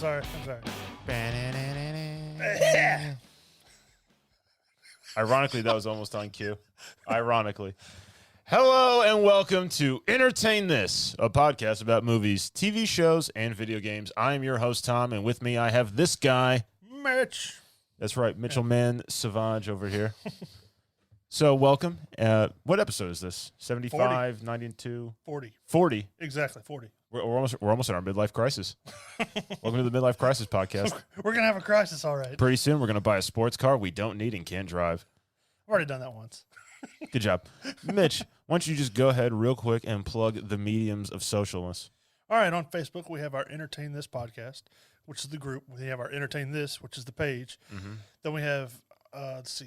sorry. Ironically, that was almost on cue. Ironically. Hello and welcome to Entertain This, a podcast about movies, TV shows, and video games. I am your host, Tom, and with me I have this guy. Mitch. That's right, Mitchell Man Savage over here. So welcome. What episode is this? 75, 92? 40. 40. Exactly, 40. We're almost in our midlife crisis. Welcome to the Midlife Crisis podcast. We're going to have a crisis, all right. Pretty soon we're going to buy a sports car we don't need and can't drive. I've already done that once. Good job. Mitch, why don't you just go ahead real quick and plug the mediums of socialness? All right, on Facebook, we have our Entertain This podcast, which is the group. We have our Entertain This, which is the page. Mm-hmm. Then we have, it's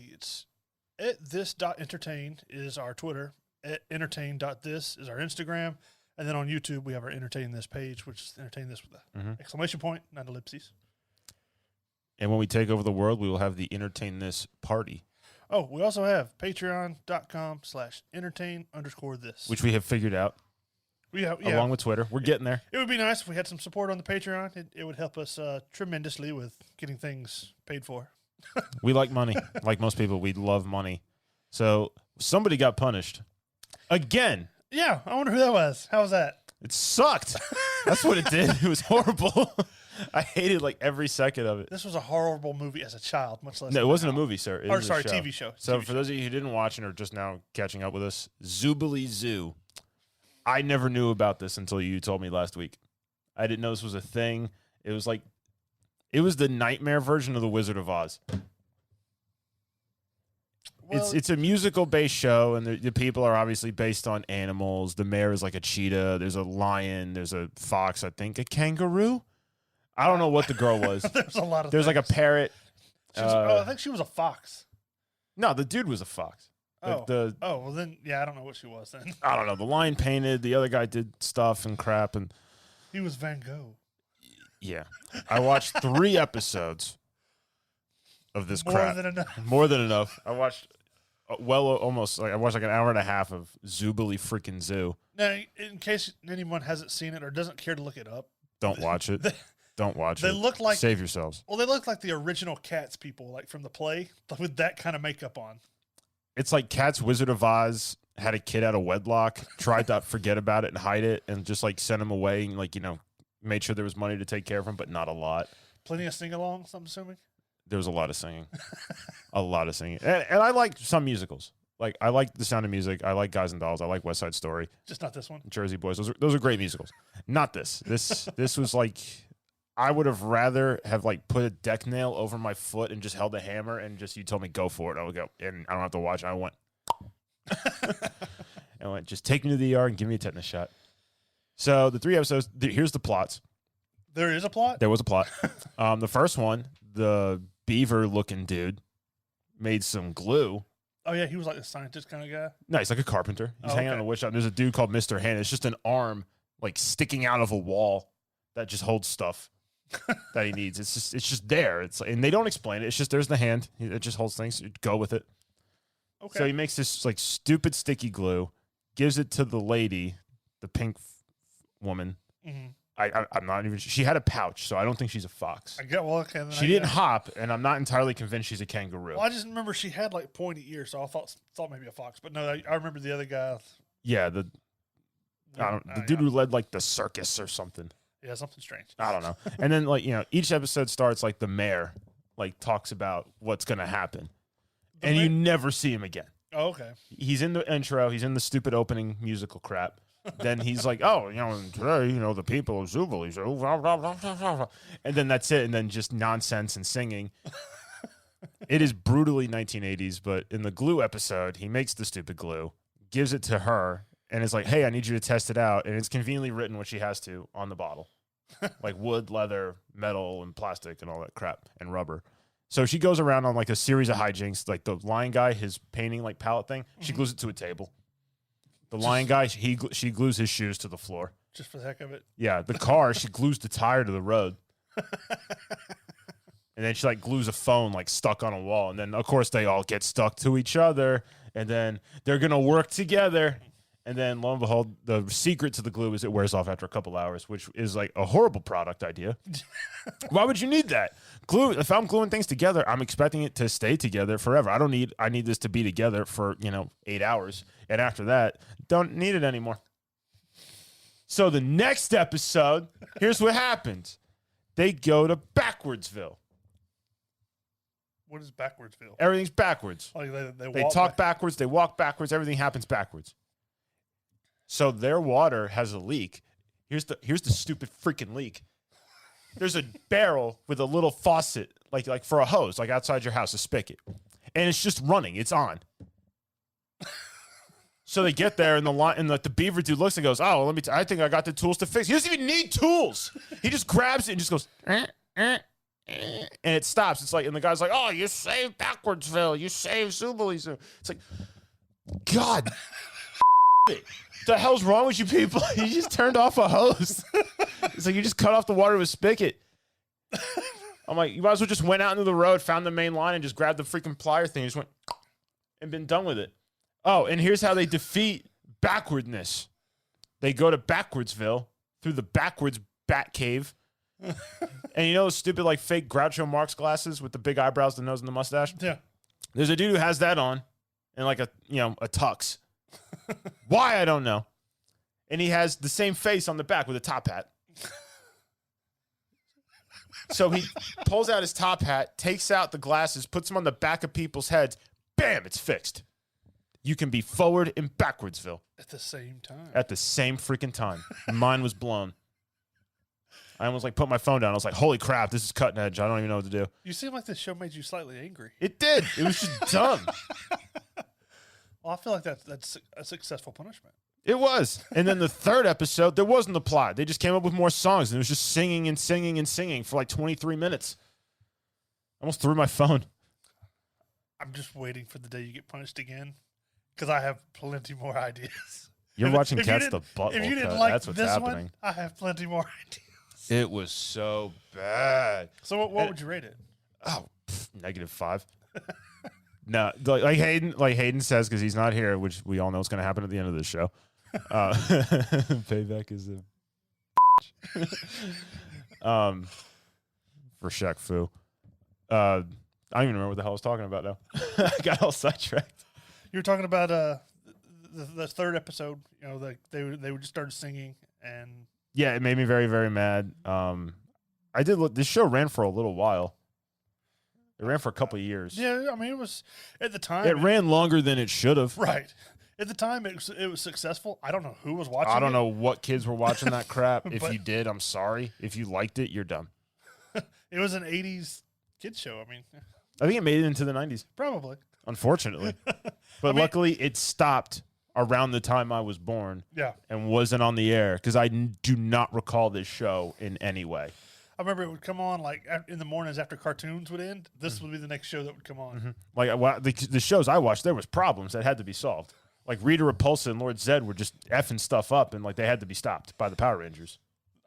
@this.entertain is our Twitter. @entertain.this is our Instagram. And then on YouTube, we have our Entertain This page, which is Entertain This with an exclamation point, not ellipses. And when we take over the world, we will have the Entertain This party. Oh, we also have patreon.com/entertain_this. Which we have figured out. Yeah. Along with Twitter. We're getting there. It would be nice if we had some support on the Patreon. It would help us tremendously with getting things paid for. We like money. Like most people, we love money. So somebody got punished. Again. Yeah, I wonder who that was. How was that? It sucked. That's what it did. It was horrible. I hated like every second of it. This was a horrible movie as a child, much less. No, it wasn't a movie, sir. It was a show. TV show. So TV for those of you who didn't watch and are just now catching up with us, Zoobiliee Zoo. I never knew about this until you told me last week. I didn't know this was a thing. It was the nightmare version of The Wizard of Oz. Well, It's a musical-based show, and the people are obviously based on animals. The mayor is like a cheetah. There's a lion. There's a fox, I think. A kangaroo? I don't know what the girl was. There's a lot of There's like a parrot. I think she was a fox. No, the dude was a fox. Well then, yeah, I don't know what she was then. I don't know. The lion painted. The other guy did stuff and crap. And He was Van Gogh. yeah. I watched 3 episodes of this crap. More than enough. I watched... I watched like an hour and a half of Zoobiliee freaking Zoo. Now, in case anyone hasn't seen it or doesn't care to look it up, Don't watch it. Don't watch it. They look like Save yourselves. Well, they look like the original Cats people, like from the play, but with that kind of makeup on. It's like Cat's Wizard of Oz had a kid out of wedlock, tried to forget about it and hide it, and just like sent him away and made sure there was money to take care of him, but not a lot. Plenty of sing-alongs, I'm assuming. There was a lot of singing. A lot of singing. And I like some musicals. Like, I like The Sound of Music. I like Guys and Dolls. I like West Side Story. Just not this one. Jersey Boys. Those are great musicals. Not this. This was like, I would have rather have like put a deck nail over my foot and just held a hammer and just, you told me go for it. I would go, and I don't have to watch. I went, just take me to the ER and give me a tetanus shot. So the 3 episodes, here's the plots. There is a plot? There was a plot. The first one, the beaver-looking dude made some glue. Oh, yeah, he was like a scientist kind of guy? No, he's like a carpenter. He's hanging on a wood shop. There's a dude called Mr. Hand. It's just an arm, like, sticking out of a wall that just holds stuff that he needs. It's just there. And they don't explain it. It's just, there's the hand. It just holds things. Go with it. Okay. So he makes this, like, stupid sticky glue, gives it to the lady, the pink woman. Mm-hmm. I'm not even. She had a pouch, so I don't think she's a fox. She didn't hop, and I'm not entirely convinced she's a kangaroo. Well, I just remember she had like pointy ears, so I thought maybe a fox. But no, I remember the other guy. Yeah, the dude who led like the circus or something. Yeah, something strange. I don't know. And then each episode starts like the mayor like talks about what's gonna happen, you never see him again. Oh, okay. He's in the intro. He's in the stupid opening musical crap. Then he's like, oh, today, the people of Zoobiliee Zoo, blah, blah, blah, blah, blah. And then that's it. And then just nonsense and singing. It is brutally 1980s, but in the glue episode, he makes the stupid glue, gives it to her, and is like, hey, I need you to test it out. And it's conveniently written what she has to on the bottle. Like wood, leather, metal, and plastic, and all that crap, and rubber. So she goes around on like a series of hijinks. Like the lion guy, his painting like palette thing, she glues it to a table. The lion guy, she glues his shoes to the floor. Just for the heck of it? Yeah. The car, she glues the tire to the road. And then she like glues a phone like stuck on a wall. And then, of course, they all get stuck to each other. And then they're going to work together. And then lo and behold, the secret to the glue is it wears off after a couple hours, which is like a horrible product idea. Why would you need that? Glue. If I'm gluing things together, I'm expecting it to stay together forever. I need this to be together for, 8 hours. And after that, don't need it anymore. So the next episode, here's what happens. They go to Backwardsville. What is Backwardsville? Everything's backwards. Like they talk backwards. They walk backwards. Everything happens backwards. So their water has a leak. Here's the stupid freaking leak. There's a barrel with a little faucet, like for a hose, like outside your house, a spigot, and it's just running. It's on. So they get there, and the beaver dude looks and goes, "Oh, I think I got the tools to fix." He doesn't even need tools. He just grabs it and just goes, and it stops. It's like, and the guy's like, "Oh, you saved Backwardsville. You saved Zoobiliee Zoo." It's like, God, the hell's wrong with you people? You just turned off a hose. It's like you just cut off the water with a spigot. I'm like, you might as well just went out into the road, found the main line, and just grabbed the freaking plier thing, and just went and been done with it. Oh, and here's how they defeat backwardness. They go to Backwardsville through the backwards bat cave. And you know those stupid like fake Groucho Marx glasses with the big eyebrows, the nose, and the mustache? Yeah. There's a dude who has that on and like a tux. Why, I don't know. And he has the same face on the back with a top hat. So he pulls out his top hat, takes out the glasses, puts them on the back of people's heads. Bam, it's fixed. You can be forward in Backwardsville. At the same time. At the same freaking time. Mine was blown. I almost put my phone down. I was like, holy crap, this is cutting edge. I don't even know what to do. You seem like this show made you slightly angry. It did. It was just dumb. Well, I feel like that's a successful punishment. It was. And then the third episode, there wasn't a plot. They just came up with more songs, and it was just singing and singing and singing for like 23 minutes. I almost threw my phone. I'm just waiting for the day you get punished again, because I have plenty more ideas. You're watching Cats the Butthole If you didn't Cut. like That's what's this happening. one, I have plenty more ideas. It was so bad. So what would you rate it? Oh, -5. No, like Hayden says, because he's not here, which we all know is going to happen at the end of this show. Payback is a for Shaq Fu. I don't even remember what the hell I was talking about now. I got all sidetracked. You were talking about the third episode. You know, they just started singing, and yeah, it made me very, very mad. I did look. This show ran for a little while. It ran for a couple of years. Yeah, I mean, it was at the time. It ran longer than it should have. Right. At the time, it was successful. I don't know who was watching it. I don't know what kids were watching that crap. If But- you did, I'm sorry. If you liked it, you're dumb. It was an 80s kids show. I mean, I think it made it into the 90s, probably. unfortunately. But luckily, it stopped around the time I was born Yeah. and wasn't on the air because I do not recall this show in any way. I remember it would come on like in the mornings after cartoons would end. This would be the next show that would come on. Like the shows I watched, there was problems that had to be solved. Like Rita Repulsa and Lord Zed were just effing stuff up, and like they had to be stopped by the Power Rangers.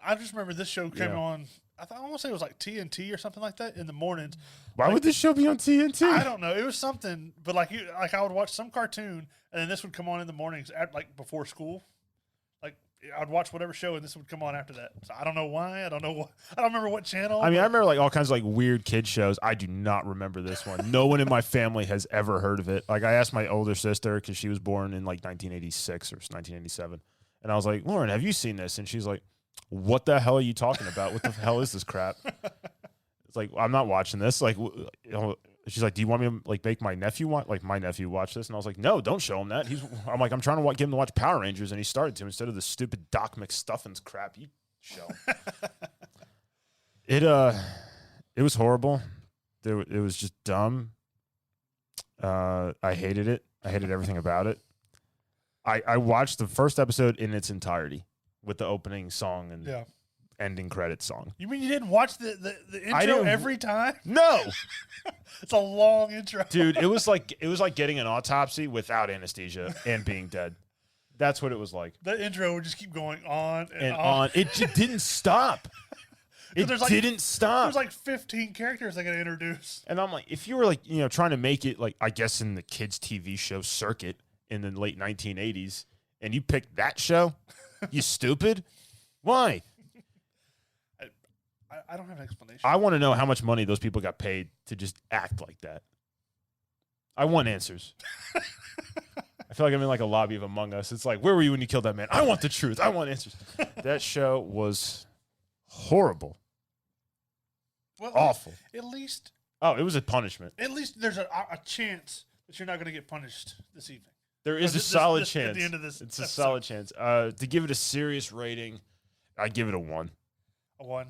I just remember this show came on. I want to say it was like TNT or something like that in the mornings. Why would this show be on TNT? I don't know. It was something, but like I would watch some cartoon, and then this would come on in the mornings at like before school. Like I'd watch whatever show, and this would come on after that. So I don't know why. I don't remember what channel. I mean, I remember like all kinds of like weird kid shows. I do not remember this one. No one in my family has ever heard of it. Like I asked my older sister because she was born in like 1986 or 1987, and I was like, Lauren, have you seen this? And she's like, what the hell are you talking about? What the hell is this crap? It's like, I'm not watching this. Like, she's like, do you want me to like make my nephew watch this? And I was like, no, don't show him that. I'm like, I'm trying to get him to watch Power Rangers, and he started to instead of the stupid Doc McStuffins crap you show. It was horrible. It was just dumb. I hated it. I hated everything about it. I watched the first episode in its entirety with the opening song and ending credits song. You mean you didn't watch the intro every time? No. It's a long intro. Dude, it was like getting an autopsy without anesthesia and being dead. That's what it was like. The intro would just keep going on and on. It just didn't stop. It didn't stop. There's like 15 characters they got to introduce. And I'm like, if you were like, trying to make it like, I guess in the kids TV show circuit in the late 1980s, and you picked that show? You stupid. Why? I don't have an explanation. I want to know how much money those people got paid to just act like that. I want answers. I feel like I'm in like a lobby of Among Us. It's like, where were you when you killed that man? I want the truth. I want answers. That show was horrible. Well, awful. At least. Oh, it was a punishment. At least there's a chance that you're not going to get punished this evening. There is a solid chance. At the end of this it's episode. A solid chance. To give it a serious rating, I give it a 1. A 1.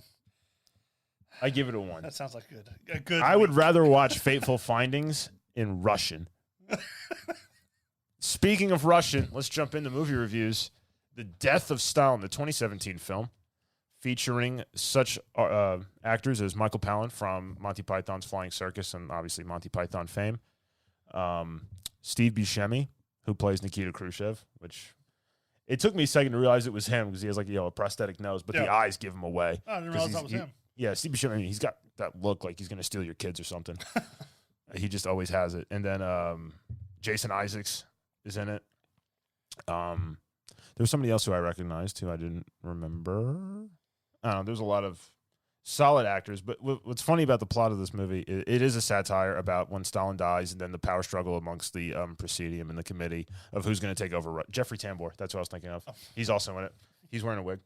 I give it a 1. That sounds like a good. I would rather watch Fateful Findings in Russian. Speaking of Russian, let's jump into movie reviews. The Death of Stalin, the 2017 film, featuring such actors as Michael Palin from Monty Python's Flying Circus and obviously Monty Python fame. Steve Buscemi, who plays Nikita Khrushchev, which it took me a second to realize it was him because he has like a prosthetic nose, but the eyes give him away. I didn't realize that was him. Yeah, Steve Buscemi, he's got that look like he's going to steal your kids or something. He just always has it. And then Jason Isaacs is in it. There's somebody else who I recognized who I didn't remember. I don't know. There's a lot of solid actors. But what's funny about the plot of this movie, it is a satire about when Stalin dies and then the power struggle amongst the Presidium and the committee of who's going to take over. Jeffrey Tambor, that's what I was thinking of. He's also in it. He's wearing a wig.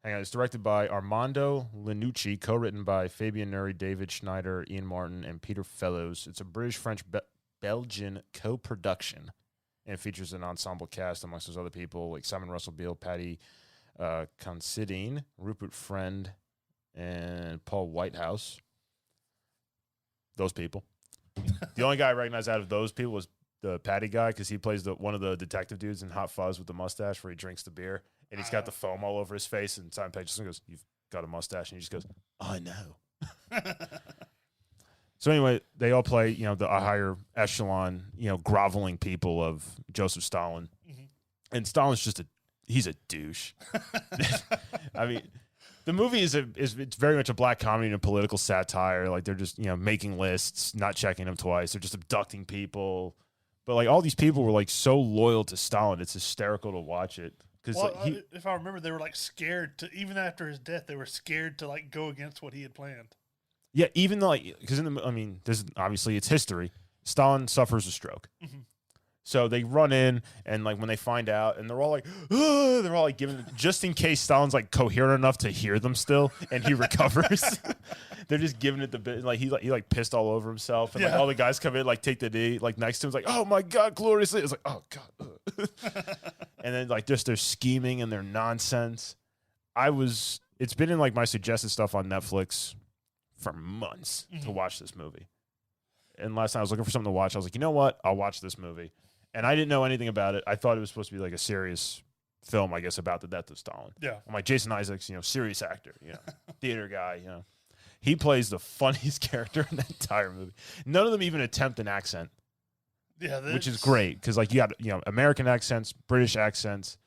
Hang on. It's directed by Armando Linucci, co-written by Fabian Nuri, David Schneider, Ian Martin, and Peter Fellows. It's a British-French-Belgian co-production and features an ensemble cast amongst those other people like Simon Russell Beale, Paddy Considine, Rupert Friend, and Paul Whitehouse. Those people. The only guy I recognize out of those people was the Paddy guy because he plays one of the detective dudes in Hot Fuzz with the mustache where he drinks the beer. And he's got the foam all over his face. And Simon Pegg just goes, "You've got a mustache." And he just goes, "I know." So anyway, they all play, the higher echelon, groveling people of Joseph Stalin. Mm-hmm. And Stalin's he's a douche. I mean, the movie it's very much a black comedy and a political satire. Like they're just, making lists, not checking them twice. They're just abducting people. But like all these people were like so loyal to Stalin. It's hysterical to watch it. Well, if I remember, they were like scared to, even after his death, they were scared to like go against what he had planned. Yeah, even though, because this obviously it's history. Stalin suffers a stroke, so they run in and like when they find out, and they're all like giving just in case Stalin's like coherent enough to hear them still, and he recovers. They're just giving it the bit like he pissed all over himself, and like all the guys come in like take the knee like next to him, like oh my god, gloriously. It's like oh god, and then like just their scheming and their nonsense. It's been in like my suggested stuff on Netflix for months to watch this movie. And last time I was looking for something to watch, I was like, you know what? I'll watch this movie. And I didn't know anything about it. I thought it was supposed to be like a serious film, I guess, about the death of Stalin. Yeah. I'm like, Jason Isaacs, serious actor, theater guy, He plays the funniest character in the entire movie. None of them even attempt an accent. Yeah. Which is great because like you got, American accents, British accents,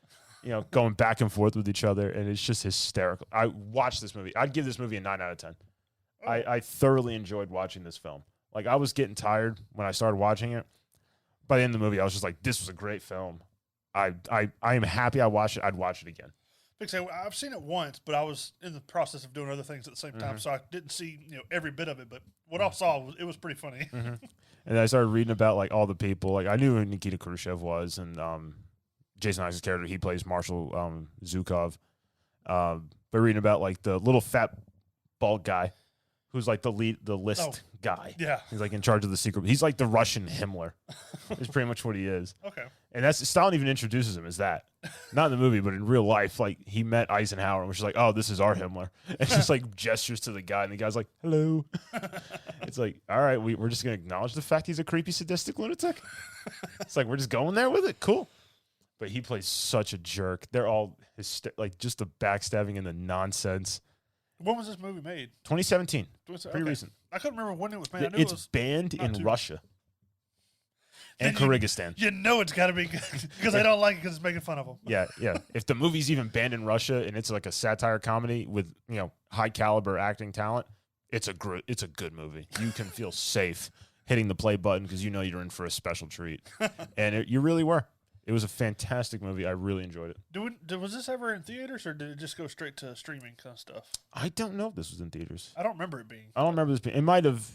going back and forth with each other. And it's just hysterical. I watched this movie. I'd give this movie a 9 out of 10. Oh. I thoroughly enjoyed watching this film. Like I was getting tired when I started watching it. By the end of the movie, I was just like, this was a great film. I am happy I watched it. I'd watch it again. I've seen it once, but I was in the process of doing other things at the same time, so I didn't see every bit of it. But what I saw was pretty funny. And I started reading about like all the people. Like I knew who Nikita Khrushchev was, and Jason Isaacs' character, he plays Marshal Zhukov. But reading about like the little fat bald guy who's like the list guy. Yeah. He's like in charge of the secret. He's like the Russian Himmler. Is pretty much what he is. Okay. And that's Stalin even introduces him as that. Not in the movie, but in real life. Like he met Eisenhower and was just like, oh, this is our Himmler. And just like gestures to the guy and the guy's like, hello. It's like, all right, we're just going to acknowledge the fact he's a creepy, sadistic lunatic. It's like, we're just going there with it. Cool. But he plays such a jerk. They're all like just the backstabbing and the nonsense. When was this movie made? 2017. Pretty recent. I couldn't remember when it was made. It's banned in Russia and Kyrgyzstan. It's got to be good because they don't like it because it's making fun of them. Yeah. If the movie's even banned in Russia and it's like a satire comedy with high caliber acting talent, it's a good movie. You can feel safe hitting the play button because you're in for a special treat, and you really were. It was a fantastic movie. I really enjoyed it. Was this ever in theaters, or did it just go straight to streaming kind of stuff? I don't know if this was in theaters. I don't remember it being. I don't remember this being. It might have,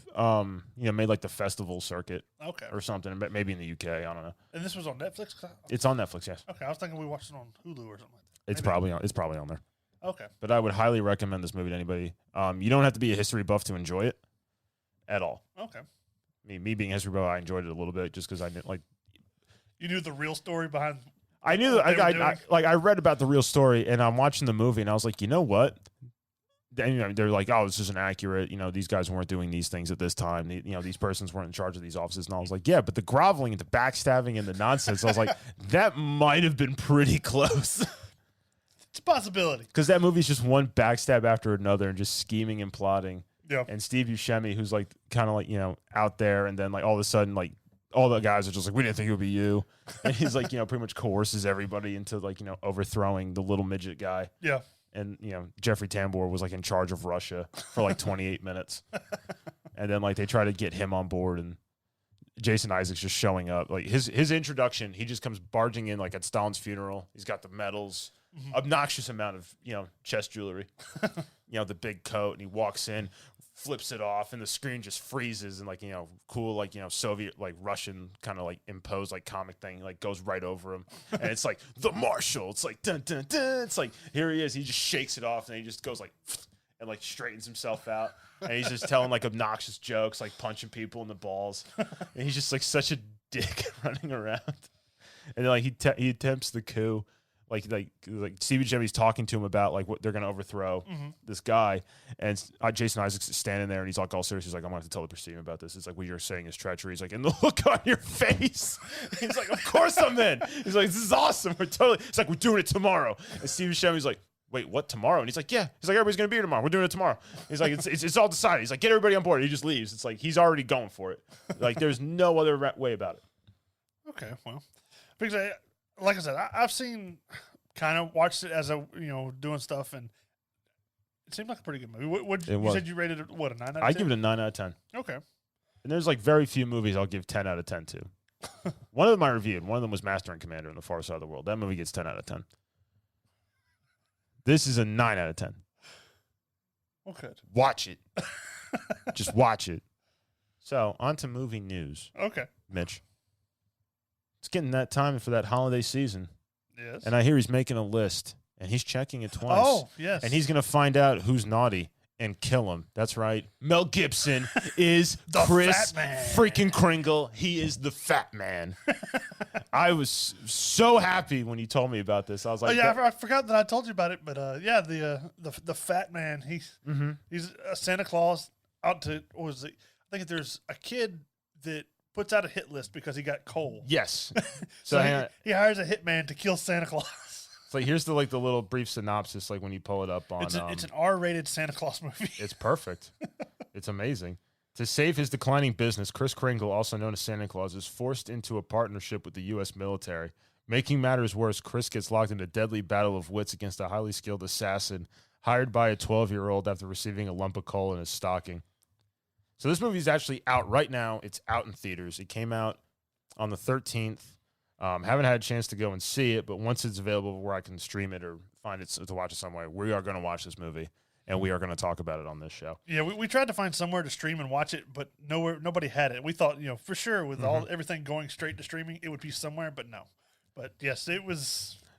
made like the festival circuit Okay. or something. Maybe in the UK. I don't know. And this was on Netflix? It's on Netflix, yes. Okay, I was thinking we watched it on Hulu or something like that. It's probably on there. Okay. But I would highly recommend this movie to anybody. You don't have to be a history buff to enjoy it at all. Okay. Me being a history buff, I enjoyed it a little bit just because I didn't like. You knew the real story behind. I knew I read about the real story, and I'm watching the movie, and I was like, you know what? They're like, oh, this isn't accurate. These guys weren't doing these things at this time. These persons weren't in charge of these offices. And I was like, yeah, but the groveling and the backstabbing and the nonsense, I was like, that might have been pretty close. It's a possibility. Because that movie's just one backstab after another and just scheming and plotting. Yeah. And Steve Buscemi, who's like kind of like, out there, and then like all of a sudden, like, all the guys are just like, we didn't think it would be you. And he's like, pretty much coerces everybody into like, overthrowing the little midget guy. Yeah. And, Jeffrey Tambor was like in charge of Russia for like 28 minutes. And then like they try to get him on board, and Jason Isaacs just showing up. Like his introduction, he just comes barging in like at Stalin's funeral. He's got the medals, obnoxious amount of, chest jewelry, the big coat, and he walks in, flips it off, and the screen just freezes, and like cool like Soviet like Russian kind of like imposed like comic thing like goes right over him, and it's like the marshal. It's like dun dun dun. It's like here he is. He just shakes it off, and he just goes like and like straightens himself out, and he's just telling like obnoxious jokes, like punching people in the balls, and he's just like such a dick running around, and then like he attempts the coup. Like Steve Buscemi's talking to him about like what they're gonna overthrow this guy, and Jason Isaacs is standing there, and he's like all serious. He's like, I'm gonna have to tell the proceeding about this. It's like what you're saying is treachery. He's like, and the look on your face. He's like, of course I'm in. He's like, this is awesome. It's like we're doing it tomorrow. And Steve Buscemi's like, wait, what, tomorrow? And he's like, yeah. He's like, everybody's gonna be here tomorrow. We're doing it tomorrow. He's like, it's all decided. He's like, get everybody on board. He just leaves. It's like he's already going for it. Like there's no other way about it. Okay, well, because like I said, I've seen, kind of watched it as doing stuff, and it seemed like a pretty good movie. You said you rated it, what, a 9 out of 10? I give it a 9 out of 10. Okay. And there's like very few movies I'll give 10 out of 10 to. One of them I reviewed. One of them was Master and Commander in the Far Side of the World. That movie gets 10 out of 10. This is a 9 out of 10. Okay. Watch it. Just watch it. So, on to movie news. Okay. Mitch. It's getting that time for that holiday season. Yes. And I hear he's making a list, and he's checking it twice. Oh, yes. And he's going to find out who's naughty and kill him. That's right. Mel Gibson is the Chris fat man. Freaking Kringle. He is the fat man. I was so happy when you told me about this. I was like, I forgot that I told you about it, but the fat man. He's a Santa Claus out to, what was it? I think there's a kid that puts out a hit list because he got coal. Yes. So he hires a hitman to kill Santa Claus. It's like, here's the little brief synopsis, like when you pull it up on. It's an R-rated Santa Claus movie. It's perfect. It's amazing. To save his declining business, Chris Kringle, also known as Santa Claus, is forced into a partnership with the U.S. military. Making matters worse, Chris gets locked in a deadly battle of wits against a highly skilled assassin hired by a 12-year-old after receiving a lump of coal in his stocking. So this movie is actually out right now. It's out in theaters. It came out on the 13th. Haven't had a chance to go and see it, but once it's available where I can stream it or find it to watch it somewhere, we are going to watch this movie, and we are going to talk about it on this show. Yeah, we tried to find somewhere to stream and watch it, but nobody had it. We thought, for sure with everything going straight to streaming, it would be somewhere, but no. But yes,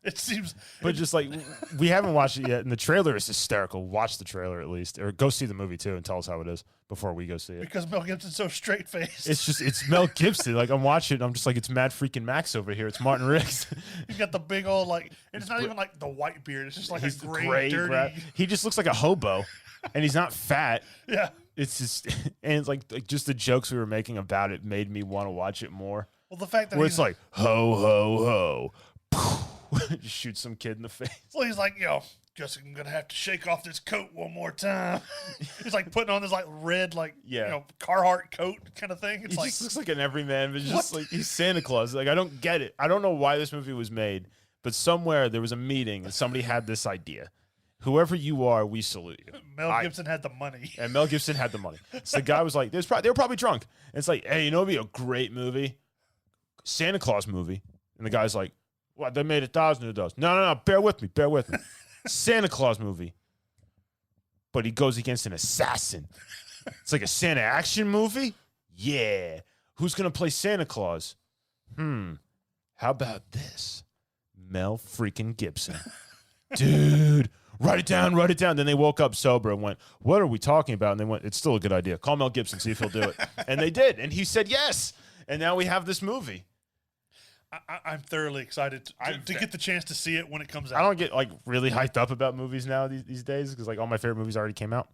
it seems. But just like, we haven't watched it yet, and the trailer is hysterical. Watch the trailer at least, or go see the movie too and tell us how it is before we go see it. Because Mel Gibson's so straight-faced. It's Mel Gibson. Like, I'm watching it, I'm just like, it's Mad freaking Max over here. It's Martin Riggs. He's got the big old, like, and it's not even like the white beard. It's just like a gray dirty. He just looks like a hobo, and he's not fat. Yeah. It's just, and it's like just the jokes we were making about it made me want to watch it more. Well, the fact that where it's like, ho, ho, ho. Just shoot some kid in the face. Well, he's like, guess I'm gonna have to shake off this coat one more time. He's like putting on this like red, like Carhartt coat kind of thing. It's he just looks like an everyman, but just like he's Santa Claus. Like, I don't get it. I don't know why this movie was made, but somewhere there was a meeting and somebody had this idea. Whoever you are, we salute you. Mel Gibson had the money. And Mel Gibson had the money. So the guy was like, they were probably drunk. And it's like, hey, it'd be a great movie, Santa Claus movie. And the guy's like, What, they made $1,000 of those. No. Bear with me. Santa Claus movie. But he goes against an assassin. It's like a Santa action movie? Yeah. Who's going to play Santa Claus? How about this? Mel freaking Gibson. Dude, write it down. Then they woke up sober and went, what are we talking about? And they went, it's still a good idea. Call Mel Gibson, see if he'll do it. And they did. And he said yes. And now we have this movie. I'm thoroughly excited to get the chance to see it when it comes out. I don't get like really hyped up about movies now these days because like all my favorite movies already came out.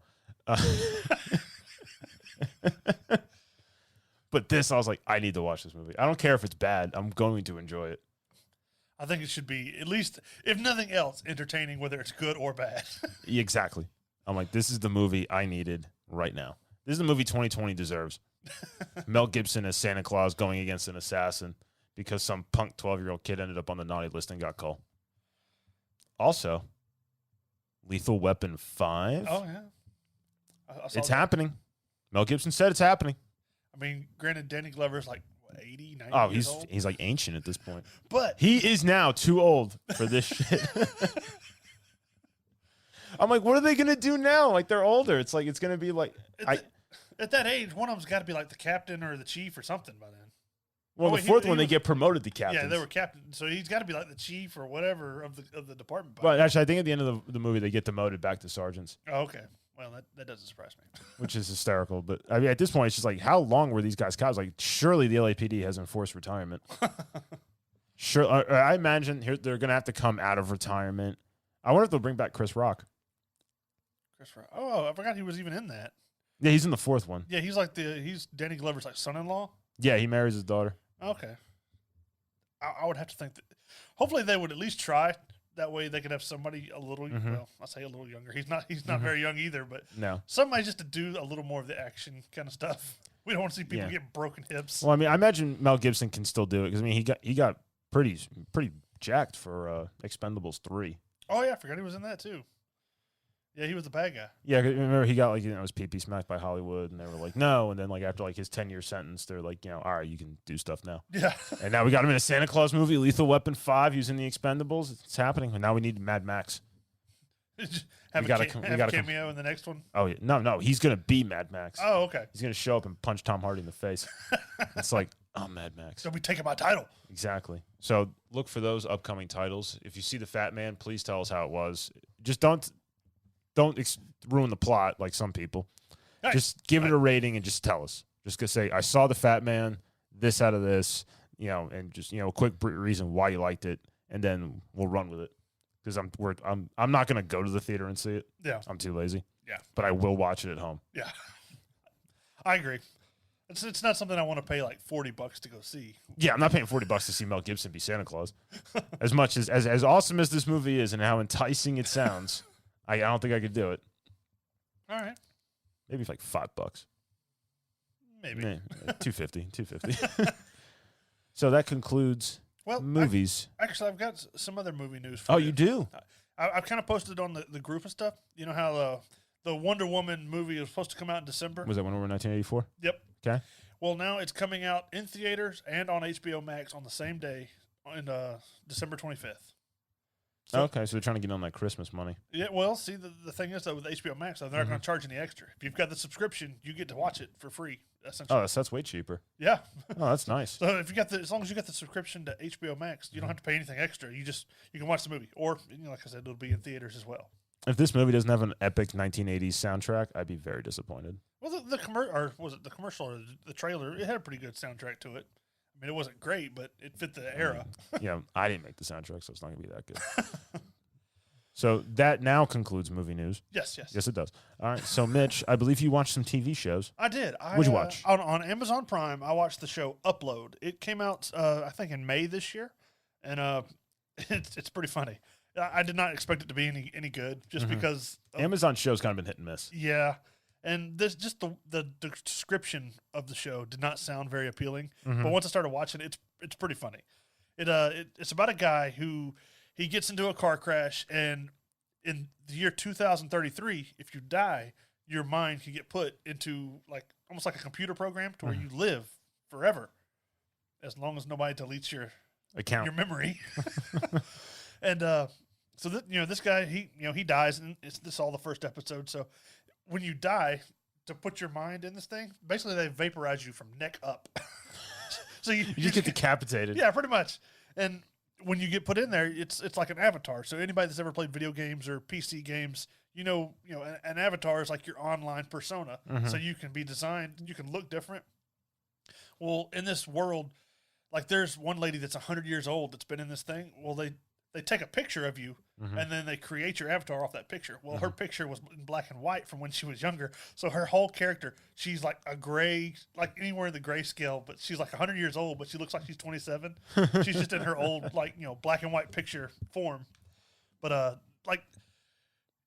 But this, I was like, I need to watch this movie. I don't care if it's bad. I'm going to enjoy it. I think it should be, at least, if nothing else, entertaining, whether it's good or bad. Exactly. I'm like, this is the movie I needed right now. This is the movie 2020 deserves. Mel Gibson as Santa Claus going against an assassin because some punk 12-year-old kid ended up on the naughty list and got called. Also, Lethal Weapon 5. Oh, yeah. It's happening. Mel Gibson said it's happening. I mean, granted, Danny Glover's like, what, 80, 90 Oh, years old? he's like ancient at this point. But he is now too old for this shit. I'm like, what are they going to do now? Like, they're older. It's like, it's going to be like... At that age, one of them's got to be like the captain or the chief or something by then. Well, the fourth one, they get promoted to captain. Yeah, they were captain. So he's got to be like the chief or whatever of the department. But actually, I think at the end of the movie, they get demoted back to sergeants. Oh, okay. Well, that doesn't surprise me. Which is hysterical. But I mean, at this point, it's just like, how long were these guys cops? Like, surely the LAPD has enforced retirement. Sure. I imagine they're going to have to come out of retirement. I wonder if they'll bring back Chris Rock. Chris Rock. Oh, I forgot he was even in that. Yeah, he's in the fourth one. Yeah, he's Danny Glover's like son-in-law. Yeah, he marries his daughter. Okay. I would have to think that hopefully they would at least try. That way they could have somebody a little, well, I'll say a little younger. He's not very young either, but no, somebody just to do a little more of the action kind of stuff. We don't want to see people get broken hips. Well, I mean, I imagine Mel Gibson can still do it because I mean he got pretty jacked for Expendables 3. Oh yeah, I forgot he was in that too. Yeah, he was the bad guy. Yeah, remember he got like his pee smacked by Hollywood, and they were like no, and then like after like his 10-year sentence, they're like all right, you can do stuff now. Yeah, and now we got him in a Santa Claus movie, Lethal Weapon 5, using the Expendables. It's happening, and now we need Mad Max. have a cameo in the next one. Oh yeah, no, he's gonna be Mad Max. Oh okay, he's gonna show up and punch Tom Hardy in the face. It's like Mad Max. So we taking my title. Exactly. So look for those upcoming titles. If you see the Fat Man, please tell us how it was. Just don't ruin the plot like some people. Nice. Just give it a rating and just tell us. Just gonna say I saw the Fat Man, this out of this, and just a quick reason why you liked it, and then we'll run with it. Because I'm not gonna go to the theater and see it. Yeah, I'm too lazy. Yeah, but I will watch it at home. Yeah, I agree. It's not something I want to pay like $40 to go see. Yeah, I'm not paying $40 to see Mel Gibson be Santa Claus. As much as awesome as this movie is and how enticing it sounds. I don't think I could do it. All right. Maybe like $5. Maybe. $250. So that concludes movies. Actually, I've got some other movie news for you. Oh, you do? I've kind of posted on the group and stuff. You know how the Wonder Woman movie was supposed to come out in December? Was that Wonder Woman 1984? Yep. Okay. Well, now it's coming out in theaters and on HBO Max on the same day, on December 25th. So, okay, so they're trying to get on that Christmas money. Yeah, well, see, the thing is, though, with HBO Max, they're not going to charge any extra. If you've got the subscription, you get to watch it for free, essentially. Oh, that's way cheaper. Yeah. Oh, that's nice. So if you got as long as you got the subscription to HBO Max, you don't have to pay anything extra. You can watch the movie, or like I said, it'll be in theaters as well. If this movie doesn't have an epic 1980s soundtrack, I'd be very disappointed. Well, the commercial or the trailer? It had a pretty good soundtrack to it. I mean, it wasn't great, but it fit the era. Yeah, I didn't make the soundtrack, so it's not going to be that good. So that now concludes movie news. Yes, it does. All right. So Mitch, I believe you watched some TV shows. I did. What'd you watch? On Amazon Prime, I watched the show Upload. It came out, I think, in May this year, and it's pretty funny. I did not expect it to be any good, just because Amazon shows kind of been hit and miss. Yeah, and this just the description of the show did not sound very appealing. But once I started watching it, it's pretty funny. It's about a guy who. He gets into a car crash, and in the year 2033, if you die, your mind can get put into almost like a computer program to where you live forever, as long as nobody deletes your account, your memory. And so this guy, he dies, and this all the first episode. So when you die, to put your mind in this thing, basically they vaporize you from neck up. So you just get decapitated. Yeah, pretty much. And when you get put in there, it's like an avatar. So anybody that's ever played video games or PC games, an avatar is like your online persona. Mm-hmm. So you can be designed, you can look different. Well, in this world, like there's one lady that's 100 years old that's been in this thing. Well, they take a picture of you, mm-hmm. and then they create your avatar off that picture. Well, her picture was in black and white from when she was younger. So her whole character, she's like a gray, like anywhere in the gray scale, but she's like 100 years old, but she looks like she's 27. She's just in her old, black and white picture form. But like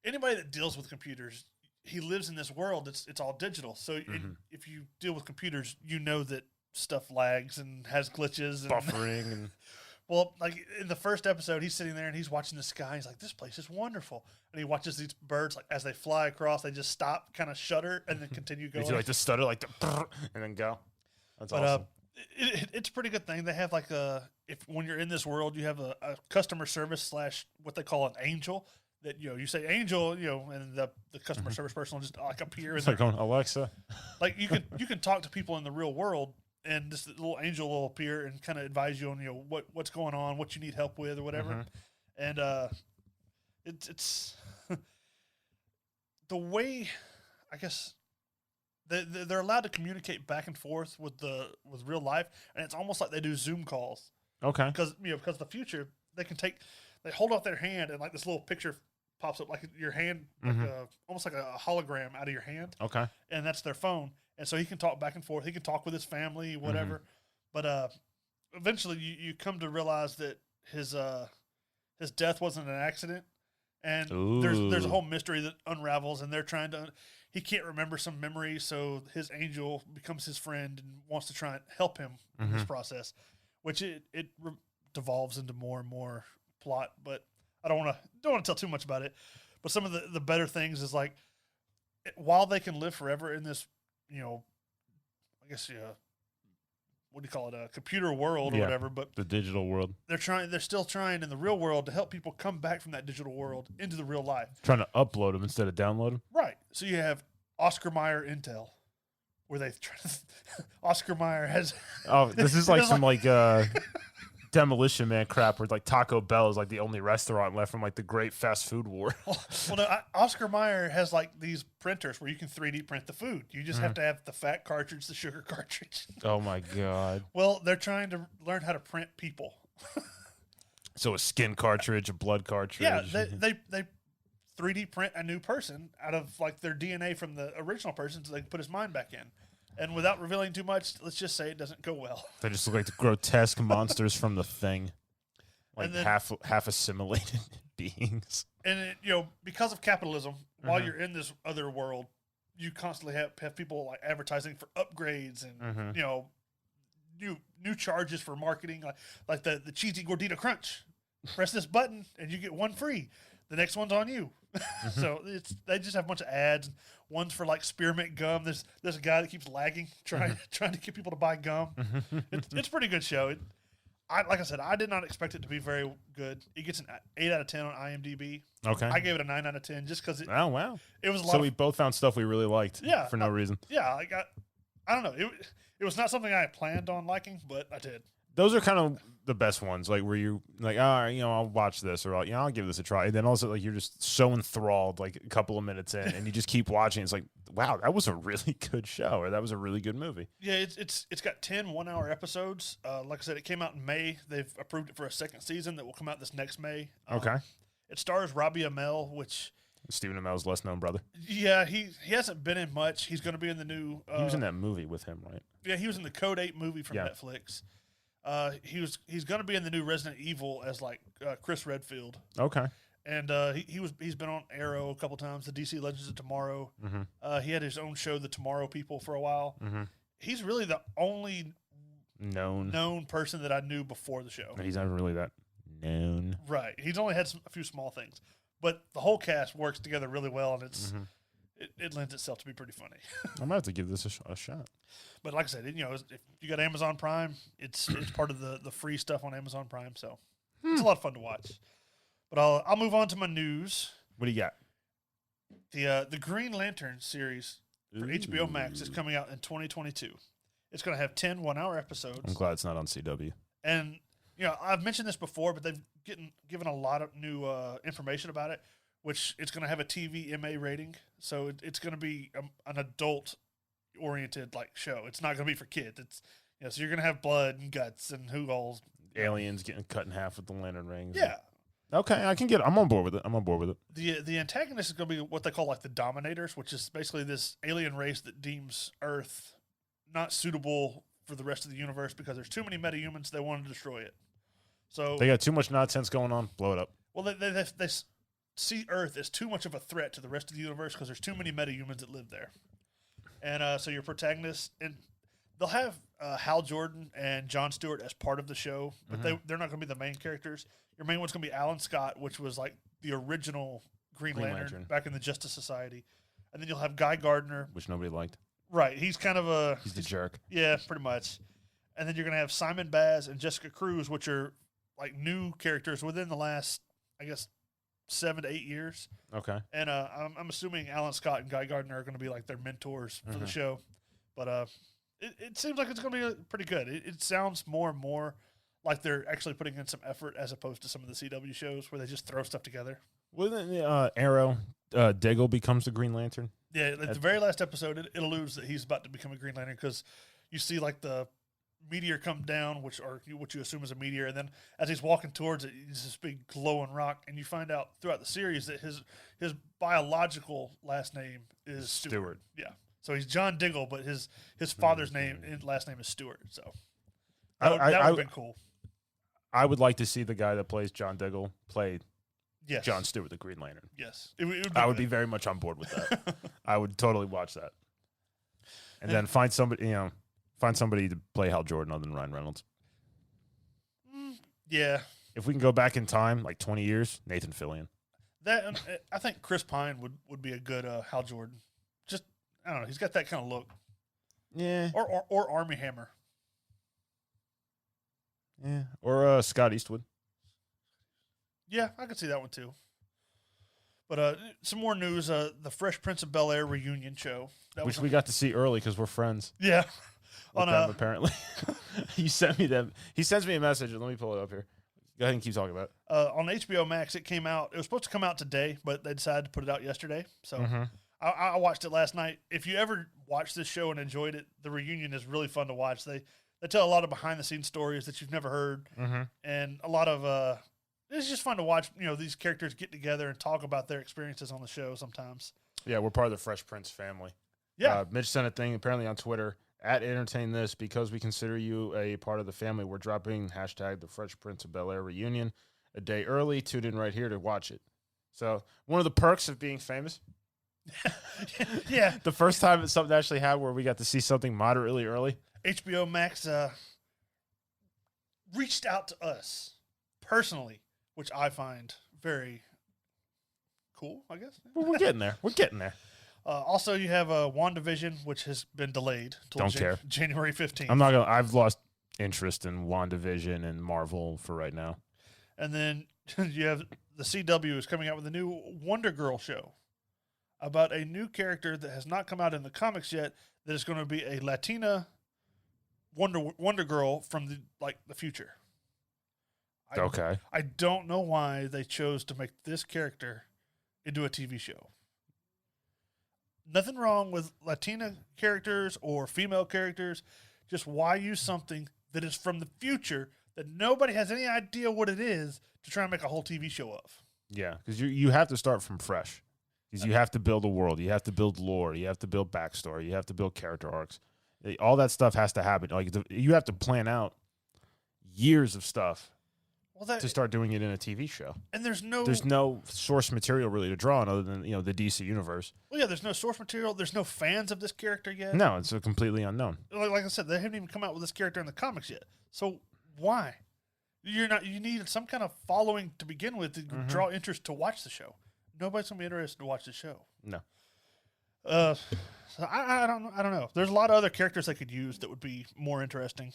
anybody that deals with computers, he lives in this world. It's all digital. So if you deal with computers, you know that stuff lags and has glitches and buffering and well, like in the first episode, he's sitting there and he's watching the sky. He's like, "This place is wonderful," and he watches these birds like as they fly across. They just stop, kind of shudder, and then continue going. You like to stutter, like and then go. That's awesome. It's a pretty good thing. They have like when you're in this world, you have a customer service / what they call an angel. That you say angel, and the customer service person will just like appear. It's like going, Alexa. Like you can talk to people in the real world. And this little angel will appear and kind of advise you on what's going on, what you need help with, or whatever. And it's the way, I guess, they're allowed to communicate back and forth with real life, and it's almost like they do Zoom calls. Okay. Because the future they hold out their hand and like this little picture pops up like your hand, almost like a hologram out of your hand. Okay. And that's their phone. And so he can talk back and forth. He can talk with his family, whatever. But eventually you come to realize that his death wasn't an accident. And there's a whole mystery that unravels, and they're trying to he can't remember some memory, so his angel becomes his friend and wants to try and help him in this process, which it devolves into more and more plot, but I don't want to tell too much about it. But some of the better things is like while they can live forever in this, I guess what do you call it, a computer world or whatever, but the digital world. They're still trying in the real world to help people come back from that digital world into the real life. Trying to upload them instead of download them. Right. So you have Oscar Mayer Intel, where they Oscar Mayer has. Oh, this is like some Demolition Man crap where like Taco Bell is like the only restaurant left from like the great fast food war. Well, no, Oscar Mayer has like these printers where you can 3D print the food. You just have to have the fat cartridge, the sugar cartridge. Oh my God. Well, they're trying to learn how to print people. So a skin cartridge, a blood cartridge. Yeah, they 3D print a new person out of like their DNA from the original person so they can put his mind back in. And without revealing too much, let's just say it doesn't go well. They just look like the grotesque monsters from The Thing, like then, half assimilated beings. And because of capitalism, while you're in this other world, you constantly have people like advertising for upgrades and new charges for marketing, like the cheesy gordita crunch. Press this button and you get one free. The next one's on you. So they just have a bunch of ads. One's for like spearmint gum. There's a guy that keeps lagging, trying to get people to buy gum. It's a pretty good show. Like I said, I did not expect it to be very good. It gets an 8 out of 10 on IMDb. Okay. I gave it a 9 out of 10 just because oh wow, it was a lot. So we both found stuff we really liked. Yeah, for no reason. Yeah, I don't know. It was not something I planned on liking, but I did. Those are kind of the best ones, like where you like, I'll watch this, or I'll give this a try. And then also like you're just so enthralled, like a couple of minutes in, and you just keep watching. It's like, wow, that was a really good show, or that was a really good movie. Yeah, it's got 10 1-hour episodes. Like I said, it came out in May. They've approved it for a second season that will come out this next May. Okay. It stars Robbie Amell, which Stephen Amell's less known brother. Yeah, he hasn't been in much. He's going to be in the new. He was in that movie with him, right? Yeah, he was in the Code 8 movie from Netflix. He's going to be in the new Resident Evil as like Chris Redfield. Okay. And he's been on Arrow a couple times, the DC Legends of Tomorrow. He had his own show, The Tomorrow People, for a while. He's really the only known person that I knew before the show. He's not really that known. Right. He's only had a few small things. But the whole cast works together really well, and it lends itself to be pretty funny. I might have to give this a shot. But like I said, if you got Amazon Prime, it's part of the free stuff on Amazon Prime, so it's a lot of fun to watch. But I'll move on to my news. What do you got? The Green Lantern series for HBO Max is coming out in 2022. It's going to have 10 one-hour episodes. I'm glad it's not on CW. And I've mentioned this before, but they've given a lot of new information about it, which it's going to have a TVMA rating, so it's going to be an adult-oriented show. It's not going to be for kids. It's so you're going to have blood and guts and hoogles, aliens getting cut in half with the lantern rings. Yeah. Okay, I'm on board with it. The antagonist is going to be what they call the Dominators, which is basically this alien race that deems Earth not suitable for the rest of the universe because there's too many metahumans. They want to destroy it. So they got too much nonsense going on. Blow it up. Well, they see Earth as too much of a threat to the rest of the universe because there's too many metahumans that live there. And so your protagonist, and they'll have Hal Jordan and Jon Stewart as part of the show, but they're not going to be the main characters. Your main one's going to be Alan Scott, which was the original Green Lantern back in the Justice Society. And then you'll have Guy Gardner. Which nobody liked. Right. He's kind of he's the jerk. Yeah, pretty much. And then you're going to have Simon Baz and Jessica Cruz, which are new characters within the last, I guess, 7 to 8 years. Okay. And I'm assuming Alan Scott and Guy Gardner are going to be their mentors for the show. But it seems like it's going to be pretty good. It sounds more and more like they're actually putting in some effort as opposed to some of the CW shows where they just throw stuff together. Wasn't Arrow, Diggle becomes the Green Lantern? Yeah, at the very last episode, it alludes that he's about to become a Green Lantern because you see the meteor come down, which you assume is a meteor, and then as he's walking towards it, he's this big glowing rock, and you find out throughout the series that his biological last name is Stewart. Yeah, so he's John Diggle, but his father's last name is Stewart. So that would have been cool. I would like to see the guy that plays John Diggle play John Stewart, the Green Lantern. Yes, I would be very much on board with that. I would totally watch that, and then find somebody to play Hal Jordan other than Ryan Reynolds. Yeah. If we can go back in time, 20 years, Nathan Fillion. That I think Chris Pine would be a good Hal Jordan. Just I don't know, he's got that kind of look. Yeah. Or Armie Hammer. Yeah. Or Scott Eastwood. Yeah, I could see that one too. But some more news: the Fresh Prince of Bel-Air reunion show, which we got to see early because we're friends. Yeah. With them, apparently. He sent me them. He sends me a message. Let me pull it up here. Go ahead and keep talking about it. On HBO Max, it came out. It was supposed to come out today, but they decided to put it out yesterday. So I watched it last night. If you ever watched this show and enjoyed it, the reunion is really fun to watch. They tell a lot of behind-the-scenes stories that you've never heard, and a lot of it's just fun to watch. These characters get together and talk about their experiences on the show. Sometimes. Yeah, we're part of the Fresh Prince family. Yeah, Mitch sent a thing apparently on Twitter. @entertain this because we consider you a part of the family. We're dropping #the Fresh Prince of Bel-Air reunion a day early. Tune in right here to watch it. So one of the perks of being famous. Yeah. The first time it's something actually happened where we got to see something moderately early. HBO Max reached out to us personally, which I find very cool, I guess. Well, we're getting there. We're getting there. Also, you have WandaVision, which has been delayed till January 15th. I've lost interest in WandaVision and Marvel for right now. And then you have the CW is coming out with a new Wonder Girl show about a new character that has not come out in the comics yet. That is going to be a Latina Wonder Girl from the future. I don't know why they chose to make this character into a TV show. Nothing wrong with Latina characters or female characters. Just why use something that is from the future that nobody has any idea what it is to try and make a whole TV show of? Yeah, because you have to start from fresh. Because you have to build a world. You have to build lore. You have to build backstory. You have to build character arcs. All that stuff has to happen. You have to plan out years of stuff to start doing it in a TV show. And there's no source material really to draw on other than the DC universe. Well, yeah, there's no source material. There's no fans of this character yet. No, it's completely unknown. Like I said, they haven't even come out with this character in the comics yet. So why? You need some kind of following to begin with to draw interest to watch the show. Nobody's gonna be interested to watch the show. No. So I don't know. There's a lot of other characters they could use that would be more interesting.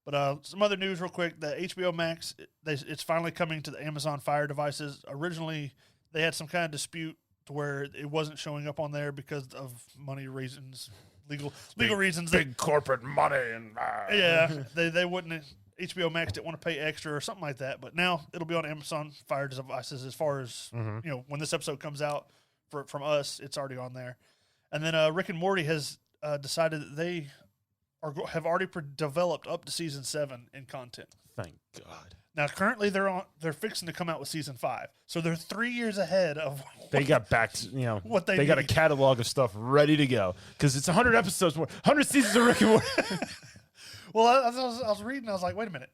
But some other news real quick. The HBO Max, it's finally coming to the Amazon Fire devices. Originally, they had some kind of dispute to where it wasn't showing up on there because of money reasons, legal reasons. Big corporate money. And yeah, they wouldn't. HBO Max didn't want to pay extra or something like that. But now it'll be on Amazon Fire devices as far as, when this episode comes out from us, it's already on there. And then Rick and Morty has decided that they have already developed up to season 7 in content. Thank God. Now, currently they're fixing to come out with season 5, so they're 3 years ahead of. They got back to what they got a catalog of stuff ready to go because it's 100 episodes, 100 seasons of Rick and Morty. Well, I was reading, I was like, wait a minute,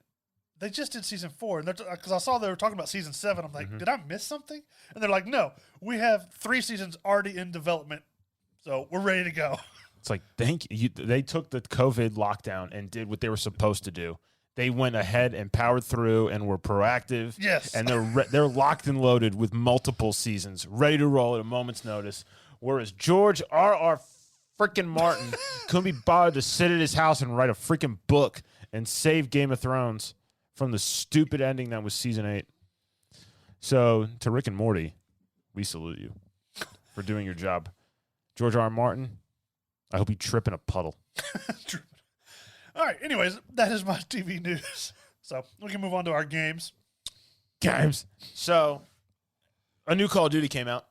they just did season 4, and because I saw they were talking about season 7. I'm like, did I miss something? And they're like, no, we have 3 seasons already in development, so we're ready to go. It's like, thank you. They took the COVID lockdown and did what they were supposed to do. They went ahead and powered through and were proactive. Yes. And they're locked and loaded with multiple seasons, ready to roll at a moment's notice. Whereas George R.R. freaking Martin couldn't be bothered to sit at his house and write a freaking book and save Game of Thrones from the stupid ending that was season 8. So to Rick and Morty, we salute you for doing your job. George R.R. Martin, I hope you trip in a puddle. All right. Anyways, that is my TV news. So we can move on to our games. So a new Call of Duty came out,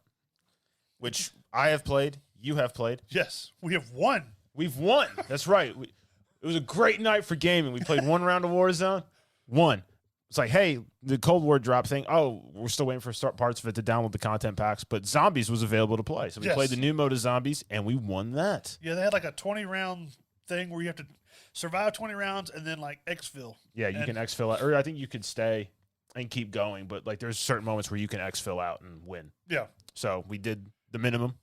which I have played. You have played. Yes. We have won. We've won. That's right. It was a great night for gaming. We played one round of Warzone. Won. It's like, hey, the Cold War drop thing. Oh, we're still waiting for parts of it to download the content packs. But Zombies was available to play. So we played the new mode of Zombies, and we won that. Yeah, they had like a 20-round thing where you have to survive 20 rounds and then like exfil. Yeah, you can exfil out. Or I think you could stay and keep going. But like there's certain moments where you can exfil out and win. Yeah. So we did the minimum.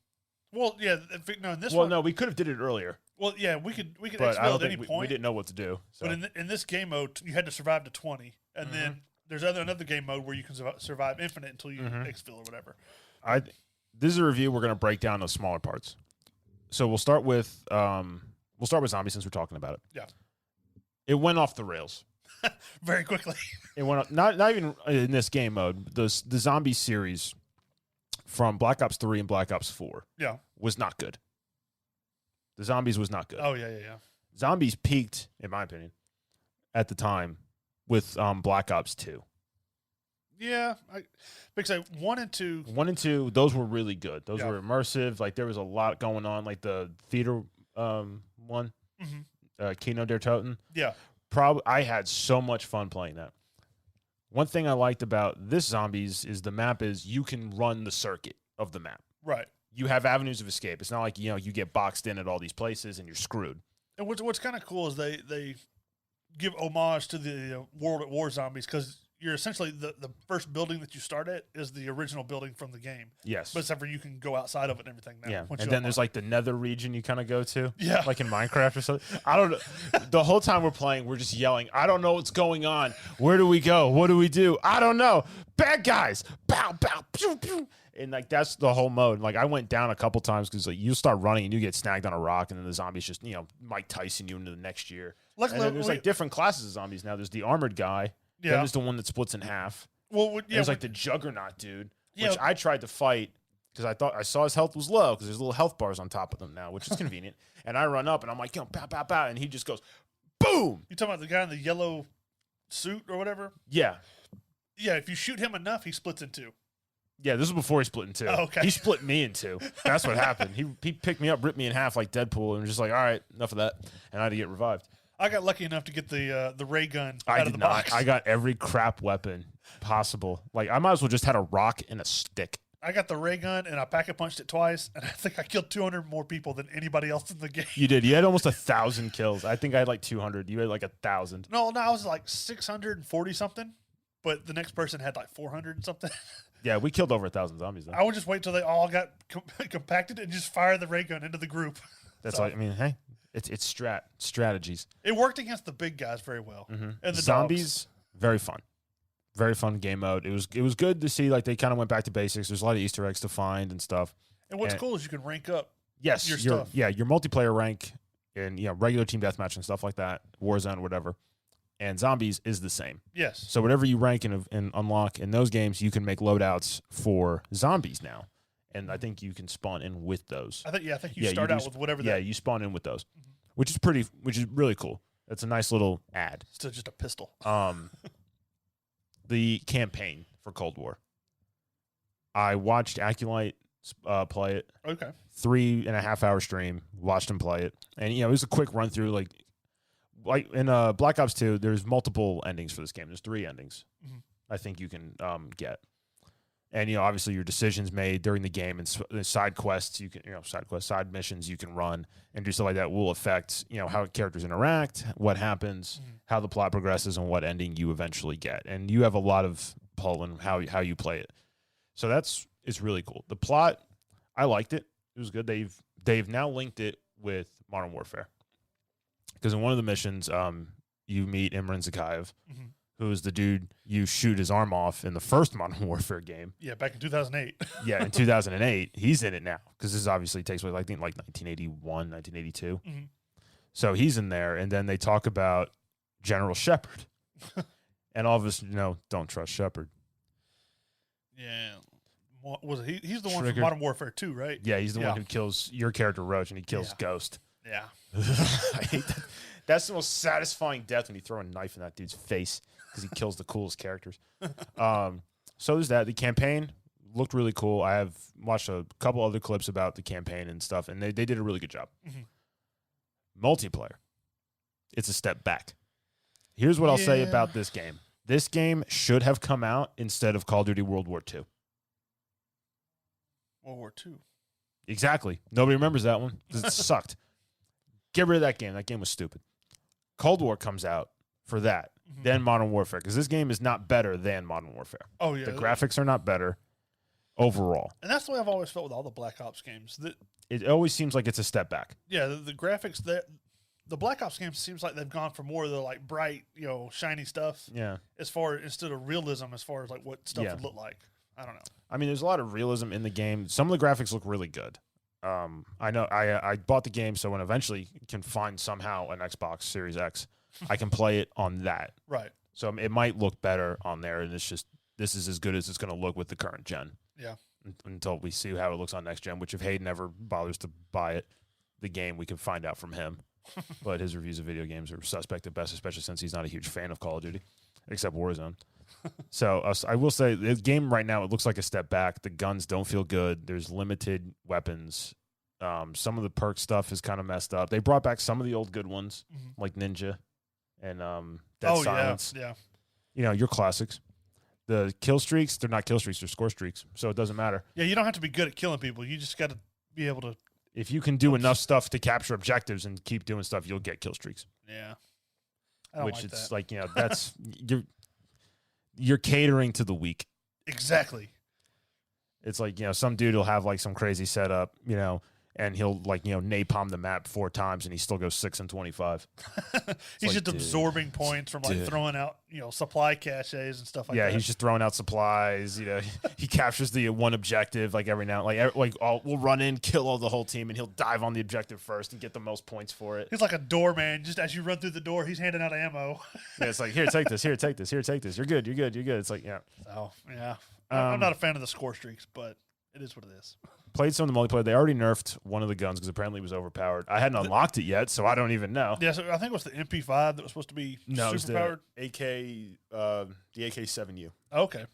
Well, yeah. No, in this one. Well, no, we could have did it earlier. Well, yeah, we could but exfil at any point. We didn't know what to do. So. But in this game mode, you had to survive to 20. And then there's another game mode where you can survive infinite until you exfil or whatever. This is a review. We're going to break down the smaller parts. So we'll start with Zombies since we're talking about it. Yeah. It went off the rails. Very quickly. It went up, not even in this game mode. The Zombie series from Black Ops 3 and Black Ops 4 was not good. The Zombies was not good. Oh, yeah. Zombies peaked, in my opinion, at the time with Black Ops 2. Yeah. Because 1 and 2. 1 and 2, those were really good. Those were immersive. Like, there was a lot going on. Like, the theater one. Kino der Toten. Yeah. I had so much fun playing that. One thing I liked about this Zombies is the map is you can run the circuit of the map. Right. You have avenues of escape. It's not like, you get boxed in at all these places and you're screwed. And what's kind of cool is they give homage to the World at War Zombies because you're essentially the first building that you start at is the original building from the game. Yes. But except for you can go outside of it and everything now. Yeah. And then there's like the nether region you kind of go to. Yeah. Like in Minecraft or something. I don't know. The whole time we're playing, we're just yelling, I don't know what's going on. Where do we go? What do we do? I don't know. Bad guys. Bow, bow, pew, pew. And like that's the whole mode. Like I went down a couple times because like you start running and you get snagged on a rock and then the zombies just, Mike Tyson you into the next year. Luckily, and then there's like different classes of zombies now. There's the armored guy. Yeah. Then there's the one that splits in half. Well, there's like the Juggernaut dude, which I tried to fight because I thought I saw his health was low because there's little health bars on top of them now, which is convenient. And I run up and I'm like, pow, pow, pow, and he just goes, boom. You talking about the guy in the yellow suit or whatever? Yeah. Yeah, if you shoot him enough, he splits in two. Yeah, this was before he split in two. Oh, okay. He split me in two. That's what happened. He picked me up, ripped me in half like Deadpool, and was just like, all right, enough of that. And I had to get revived. I got lucky enough to get the ray gun out of the box. I got every crap weapon possible. Like, I might as well just had a rock and a stick. I got the ray gun, and I pack-a-punched it twice, and I think I killed 200 more people than anybody else in the game. You did. You had almost 1,000 kills. I think I had like 200. You had like 1,000. No, I was like 640-something, but the next person had like 400 and something. Yeah, we killed over 1,000 zombies, though. I would just wait till they all got compacted and just fire the ray gun into the group. That's all. I mean, hey, it's strategies. It worked against the big guys very well. Mm-hmm. And the zombies, very fun game mode. It was good to see like they kind of went back to basics. There's a lot of Easter eggs to find and stuff. And what's cool is you can rank up Yes, your stuff. Yeah, your multiplayer rank and regular team deathmatch and stuff like that, Warzone, whatever, and zombies is the same. Yes. So whatever you rank and unlock in those games, you can make loadouts for zombies now, and I think you can spawn in with those. I think you start out with whatever. Yeah, you spawn in with those, which is really cool. It's a nice little add. Still just a pistol. The campaign for Cold War. I watched Aculite play it. Okay. 3.5 hour stream. Watched him play it, and it was a quick run through. Like in Black Ops 2, there's multiple endings for this game. There's 3 endings. I think you can get, and obviously your decisions made during the game and side quests you can side missions you can run and do stuff like that will affect how characters interact, what happens, how the plot progresses, and what ending you eventually get. And you have a lot of pull in how you play it. So it's really cool. The plot, I liked it. It was good. They've now linked it with Modern Warfare, because in one of the missions, you meet Imran Zakayev, who is the dude you shoot his arm off in the first Modern Warfare game. Yeah, back in 2008. Yeah, in 2008. He's in it now, because this obviously takes place, I think, like 1981, 1982. So he's in there, and then they talk about General Shepard. And all of us, don't trust Shepard. Yeah. Was it? He's the one Trigger. from Modern Warfare 2, right? Yeah, he's the one who kills your character, Roach, and he kills Ghost. Yeah. I hate that. That's the most satisfying death, when you throw a knife in that dude's face, because he kills the coolest characters. So there's that. The campaign looked really cool. I have watched a couple other clips about the campaign and stuff, and they did a really good job. Multiplayer, it's a step back. Here's what I'll say about this game. This game should have come out instead of Call of Duty World War II. World War II. Exactly. Nobody remembers that one because it sucked. Get rid of that game. That game was stupid. Cold War comes out for that, then Modern Warfare, because this game is not better than Modern Warfare. Oh, yeah. The graphics are not better overall. And that's the way I've always felt with all the Black Ops games. It always seems like it's a step back. Yeah, the graphics, the Black Ops games seems like they've gone for more of the bright, shiny stuff. Yeah. Instead of realism, as far as what stuff would look like. I don't know. I mean, there's a lot of realism in the game. Some of the graphics look really good. I know I bought the game, so when eventually can find somehow an Xbox Series X, I can play it on that. Right. So it might look better on there, and this is as good as it's going to look with the current gen. Yeah. Until we see how it looks on next gen, which if Hayden ever bothers to buy it, the game, we can find out from him. But his reviews of video games are suspect at best, especially since he's not a huge fan of Call of Duty, except Warzone. So I will say the game right now, it looks like a step back. The guns don't feel good. There's limited weapons. Some of the perk stuff is kind of messed up. They brought back some of the old good ones, like Ninja and Dead Silence. Yeah. Your classics. The kill streaks, they're not kill streaks, they're score streaks. So it doesn't matter. Yeah, you don't have to be good at killing people. You just got to be able to. If you can do enough stuff to capture objectives and keep doing stuff, you'll get kill streaks. Yeah. I don't like that. That's you're catering to the weak. Exactly. It's like, some dude will have some crazy setup, and he'll napalm the map 4 times and he still goes 6 and 25. He's just absorbing points from throwing out, supply caches and stuff like that. Yeah, he's just throwing out supplies. He captures the one objective every now, we'll run in, kill all the whole team, and he'll dive on the objective first and get the most points for it. He's like a doorman. Just as you run through the door, he's handing out ammo. Yeah, it's like, here, take this. Here, take this. Here, take this. You're good. You're good. You're good. It's like, yeah. So yeah, I'm not a fan of the score streaks, but it is what it is. Played some of the multiplayer. They already nerfed one of the guns because apparently it was overpowered. I hadn't unlocked it yet, so I don't even know. Yeah, so I think it was the MP5 that was supposed to be superpowered. The AK-7U. Okay.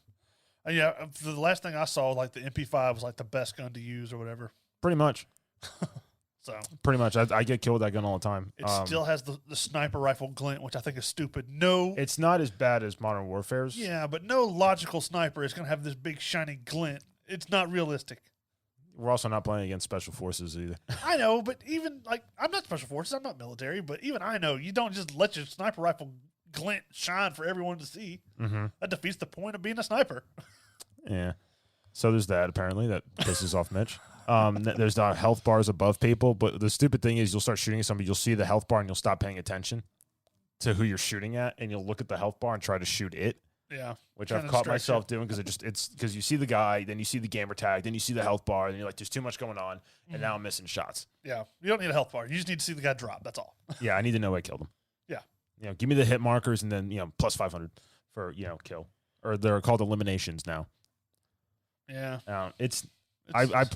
Yeah, the last thing I saw, the MP5 was the best gun to use or whatever. Pretty much. So pretty much. I get killed with that gun all the time. It still has the sniper rifle glint, which I think is stupid. No. It's not as bad as Modern Warfare's. Yeah, but no logical sniper is going to have this big shiny glint. It's not realistic. We're also not playing against Special Forces either. I know, but even, I'm not Special Forces, I'm not military, but even I know you don't just let your sniper rifle glint shine for everyone to see. Mm-hmm. That defeats the point of being a sniper. Yeah. So there's that, apparently. That pisses off Mitch. There's the health bars above people, but the stupid thing is you'll start shooting at somebody, you'll see the health bar, and you'll stop paying attention to who you're shooting at, and you'll look at the health bar and try to shoot it. Yeah. Which I've caught myself doing because it's because you see the guy, then you see the gamer tag, then you see the health bar, and you're like, there's too much going on, and now I'm missing shots. Yeah. You don't need a health bar. You just need to see the guy drop. That's all. Yeah, I need to know I killed him. Yeah. You know, give me the hit markers and then, plus 500 for, kill. Or they're called eliminations now. Yeah.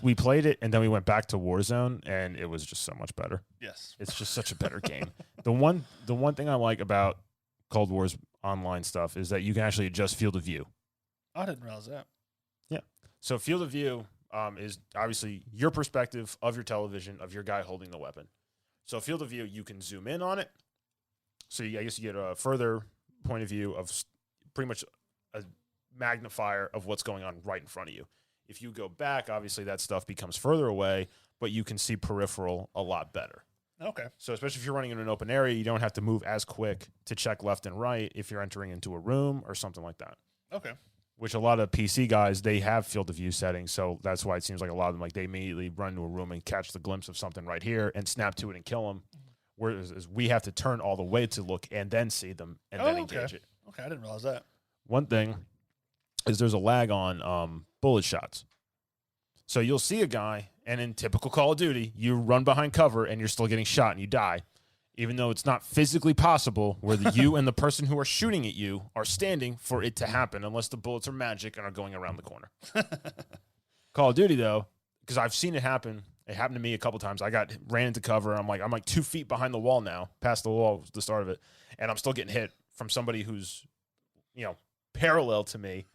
We played it and then we went back to Warzone and it was just so much better. Yes. It's just such a better game. The one thing I like about Cold War's online stuff is that you can actually adjust field of view. I didn't realize that. Yeah. So field of view is obviously your perspective of your television of your guy holding the weapon. So field of view, you can zoom in on it. So I guess you get a further point of view of pretty much a magnifier of what's going on right in front of you. If you go back, obviously that stuff becomes further away, but you can see peripheral a lot better. Okay. So especially if you're running in an open area, you don't have to move as quick to check left and right if you're entering into a room or something like that. Okay. Which a lot of PC guys, they have field of view settings, so that's why it seems like a lot of them, like they immediately run to a room and catch the glimpse of something right here and snap to it and kill them. Whereas we have to turn all the way to look and then see them and then engage it. Okay, I didn't realize that. One thing is there's a lag on bullet shots. So you'll see a guy, and in typical Call of Duty, you run behind cover and you're still getting shot and you die, even though it's not physically possible where you and the person who are shooting at you are standing for it to happen unless the bullets are magic and are going around the corner. Call of Duty, though, because I've seen it happen. It happened to me a couple times. I ran into cover. I'm like 2 feet behind the wall now, past the wall was the start of it, and I'm still getting hit from somebody who's, parallel to me,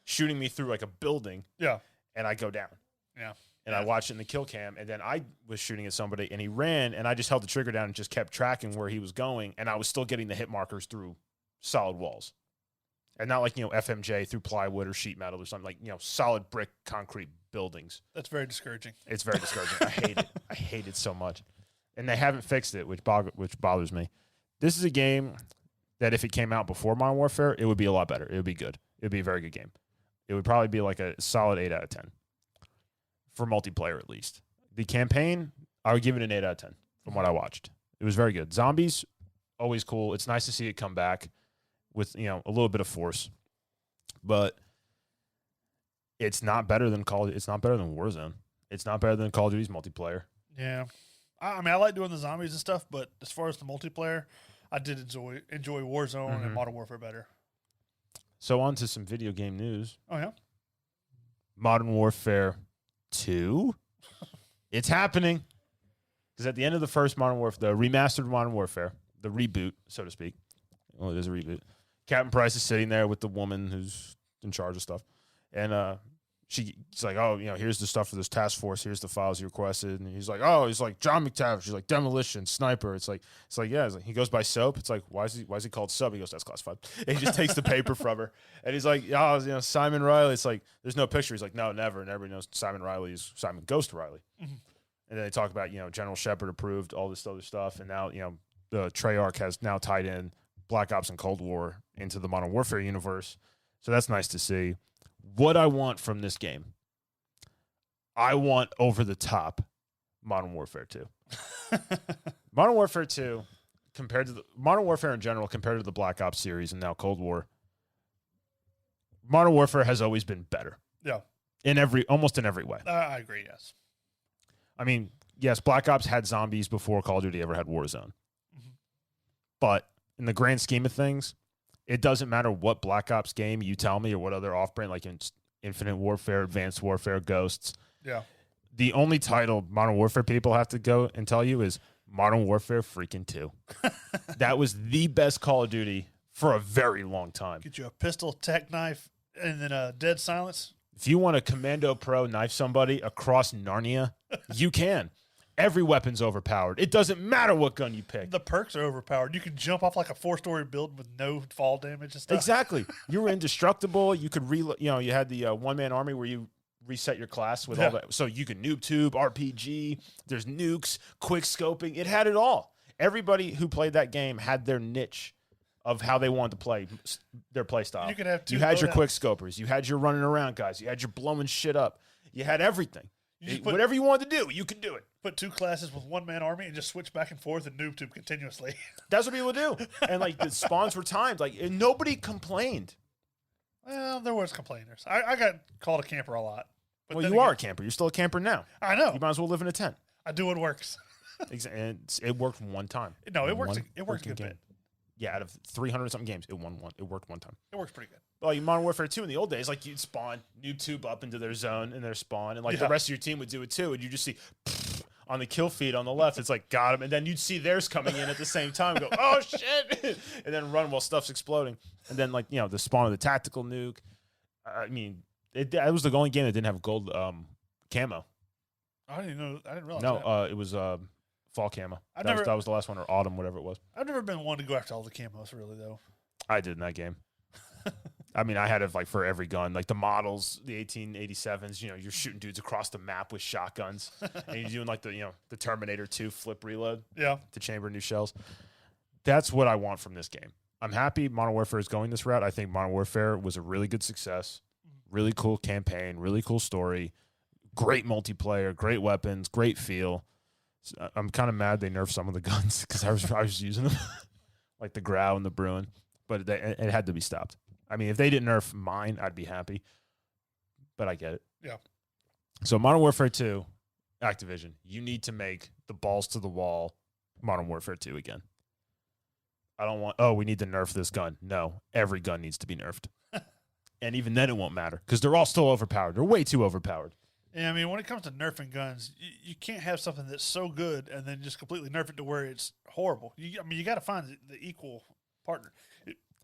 shooting me through like a building. Yeah, and I go down. Yeah, and I watched it in the kill cam, and then I was shooting at somebody, and he ran, and I just held the trigger down and just kept tracking where he was going, and I was still getting the hit markers through solid walls, and not like FMJ through plywood or sheet metal or something, like solid brick concrete buildings. That's very discouraging. It's very discouraging. I hate it. I hate it so much. And they haven't fixed it, which bothers me. This is a game that if it came out before Modern Warfare, it would be a lot better. It would be good. It would be a very good game. It would probably be like a solid 8 out of 10 for multiplayer at least. The campaign, I would give it an 8 out of 10 from what I watched. It was very good. Zombies, always cool. It's nice to see it come back with a little bit of force. But it's not better than It's not better than Warzone. It's not better than Call of Duty's multiplayer. Yeah, I mean, I like doing the zombies and stuff, but as far as the multiplayer, I did enjoy Warzone and Modern Warfare better. So on to some video game news. Oh yeah, Modern Warfare 2. It's happening. Because at the end of the first Modern Warfare, the remastered Modern Warfare, the reboot, so to speak. Well, it is a reboot. Captain Price is sitting there with the woman who's in charge of stuff. And she's like, here's the stuff for this task force. Here's the files you requested. And he's like, John McTavish. She's like, demolition, sniper. It's like, yeah. He goes by Soap. It's like, why is he called Sub? He goes, that's classified. And he just takes the paper from her. And he's like, Simon Riley. It's like, there's no picture. He's like, no, never. And everybody knows Simon Riley is Simon Ghost Riley. Mm-hmm. And then they talk about, General Shepard approved all this other stuff. And now, the Treyarch has now tied in Black Ops and Cold War into the Modern Warfare universe. So that's nice to see. What I want from this game, I want over-the-top Modern Warfare 2. Modern Warfare 2, Modern Warfare in general, compared to the Black Ops series and now Cold War, Modern Warfare has always been better. Yeah. Almost in every way. I agree, yes. I mean, yes, Black Ops had zombies before Call of Duty ever had Warzone. Mm-hmm. But in the grand scheme of things, it doesn't matter what Black Ops game you tell me or what other off-brand, like Infinite Warfare, Advanced Warfare, Ghosts. Yeah. The only title Modern Warfare people have to go and tell you is Modern Warfare freaking 2. That was the best Call of Duty for a very long time. Get you a pistol, tech knife, and then a dead silence. If you want a Commando Pro knife somebody across Narnia, you can. Every weapon's overpowered. It doesn't matter what gun you pick. The perks are overpowered. You can jump off like a 4-story building with no fall damage and stuff. Exactly. You were indestructible. You could you had the one-man army where you reset your class with all that. So you can noob tube, RPG, there's nukes, quick scoping. It had it all. Everybody who played that game had their niche of how they wanted to play their play style. You had your quick scopers. You had your running around guys. You had your blowing shit up. You had everything. Whatever you wanted to do, you could do it. Put 2 classes with one-man army and just switch back and forth and noob tube continuously. That's what people do. And, the spawns were timed. And nobody complained Well, there was complainers. I got called a camper a lot. But Well, you are a camper. You're still a camper now. I know. You might as well live in a tent. I do what works. And it worked one time. No, it works. It works a good bit. Yeah, out of 300 something games, it worked one time. It works pretty good. Well, you Modern Warfare 2 in the old days, like you'd spawn noob tube up into their zone and their spawn, and like the rest of your team would do it too, and you just see on the kill feed on the left, it's like got him, and then you'd see theirs coming in at the same time, and go oh shit, and then run while stuff's exploding, and then like the spawn of the tactical nuke. I mean, it was the only game that didn't have gold camo. I didn't know. I didn't realize. No, it was fall camo. That was the last one, or autumn, whatever it was. I've never been one to go after all the camos, really, though. I did in that game. I mean, I had it like for every gun, like the models, the 1887s. You're shooting dudes across the map with shotguns, and you're doing like the Terminator 2 flip reload, to chamber new shells. That's what I want from this game. I'm happy Modern Warfare is going this route. I think Modern Warfare was a really good success, really cool campaign, really cool story, great multiplayer, great weapons, great feel. So I'm kind of mad they nerfed some of the guns because I was using them, like the Grau and the Bruin, but it had to be stopped. I mean, if they didn't nerf mine, I'd be happy, but I get it. Yeah. So Modern Warfare 2, Activision, you need to make the balls to the wall Modern Warfare 2 again. I don't want, we need to nerf this gun. No, every gun needs to be nerfed. And even then it won't matter because they're all still overpowered. They're way too overpowered. Yeah, I mean, when it comes to nerfing guns, you can't have something that's so good and then just completely nerf it to where it's horrible. You got to find the equal partner.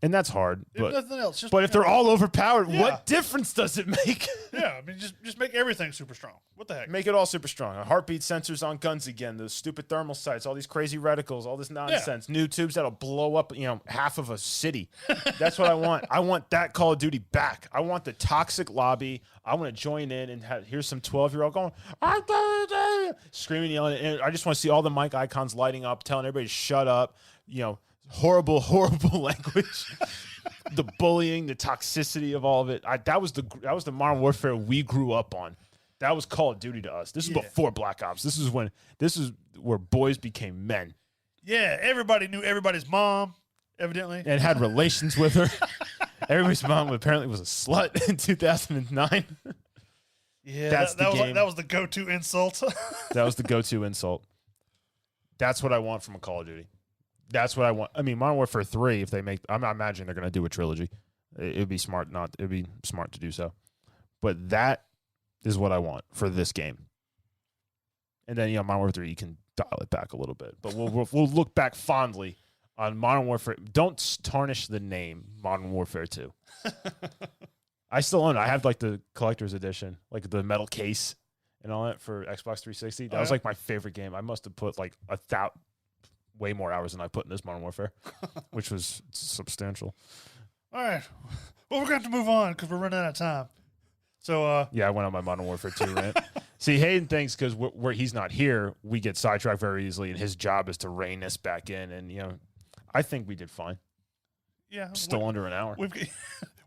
And that's hard. If nothing else, but if they're all overpowered, what difference does it make? Yeah, I mean, just make everything super strong. What the heck? Make it all super strong. Heartbeat sensors on guns again. Those stupid thermal sights. All these crazy reticles. All this nonsense. New tubes that'll blow up, half of a city. That's what I want. I want that Call of Duty back. I want the toxic lobby. I want to join in and here's some 12-year-old going, screaming, yelling. And I just want to see all the mic icons lighting up, telling everybody to shut up. Horrible, horrible language. The bullying, the toxicity of all of it. That was the Modern Warfare we grew up on. That was Call of Duty to us. This is before Black Ops. This is where boys became men. Yeah, everybody knew everybody's mom, evidently, and had relations with her. Everybody's mom apparently was a slut in 2009. Yeah, that was the go-to insult. That was the go-to insult. That's what I want from a Call of Duty. That's what I want. I mean, Modern Warfare 3, if they make, I'm not imagining they're going to do a trilogy. It'd be smart to do so. But that is what I want for this game. And then, Modern Warfare 3, you can dial it back a little bit. But we'll look back fondly on Modern Warfare. Don't tarnish the name Modern Warfare 2. I still own it. I have like the collector's edition, like the metal case and all that for Xbox 360. That was like my favorite game. I must have put like way more hours than I put in this Modern Warfare, which was substantial. All right. Well, we're going to have to move on because we're running out of time. So, yeah, I went on my Modern Warfare 2 rant. See, Hayden thinks because where he's not here, we get sidetracked very easily, and his job is to rein us back in. And, I think we did fine. Yeah. Still under an hour.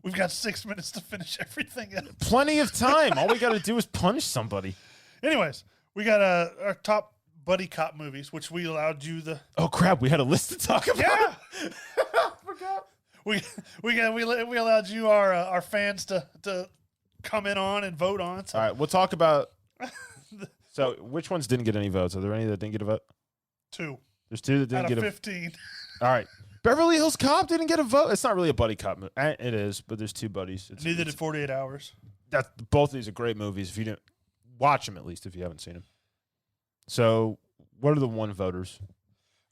We've got 6 minutes to finish everything up. Plenty of time. All we got to do is punish somebody. Anyways, we got our top buddy cop movies, which we allowed you the... Oh, crap. We had a list to talk about. Yeah. I forgot. We allowed you, our fans, to comment on and vote on. So. All right. We'll talk about... So, which ones didn't get any votes? Are there any that didn't get a vote? 2. There's 2 that didn't out get of a 15. All right. Beverly Hills Cop didn't get a vote. It's not really a buddy cop movie. It is, but there's 2 buddies. Neither did 48 Hours. Both of these are great movies. If you didn't watch them, at least if you haven't seen them. So, what are the 1 voters?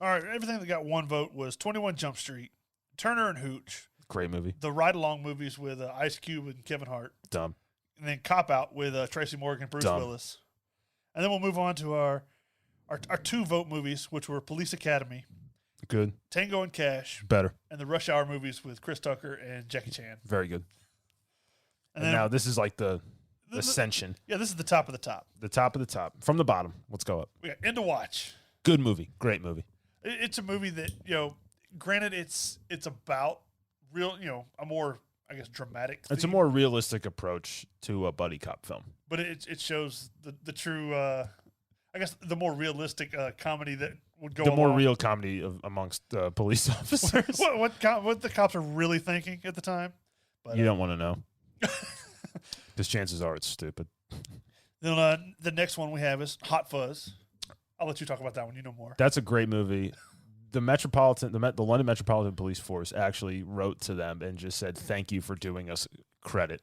All right, everything that got 1 vote was 21 Jump Street, Turner and Hooch. Great movie. The ride-along movies with Ice Cube and Kevin Hart. Dumb. And then Cop Out with Tracy Morgan, Bruce Willis. And then we'll move on to our 2 vote movies, which were Police Academy. Good. Tango and Cash. Better. And the Rush Hour movies with Chris Tucker and Jackie Chan. Very good. And now this is like the ascension. Yeah, this is the top of the top. The top of the top. From the bottom. Let's go up. We got End to Watch. Good movie. Great movie. It's a movie that, granted it's about real, a more, I guess, dramatic theme. It's a more realistic approach to a buddy cop film. But it shows the true, I guess, the more realistic comedy that would go more real comedy amongst police officers. what the cops are really thinking at the time. But, you don't want to know. Because chances are it's stupid. Then the next one we have is Hot Fuzz. I'll let you talk about that one. You know more. That's a great movie. The London Metropolitan Police Force actually wrote to them and just said, "Thank you for doing us credit."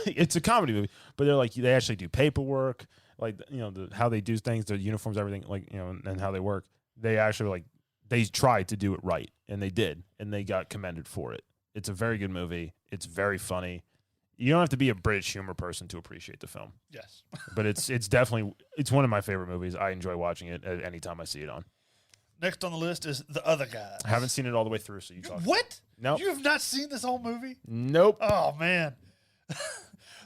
It's a comedy movie, but they're like, they actually do paperwork, like, you know, how they do things, the uniforms, everything, like, you know, and how they work. They actually they tried to do it right, and they did, and they got commended for it. It's a very good movie. It's very funny. You don't have to be a British humor person to appreciate the film. Yes. But it's definitely one of my favorite movies. I enjoy watching it at any time I see it on. Next on the list is The Other Guys. I haven't seen it all the way through, so you talk. What? Nope. You have not seen this whole movie? Nope. Oh, man.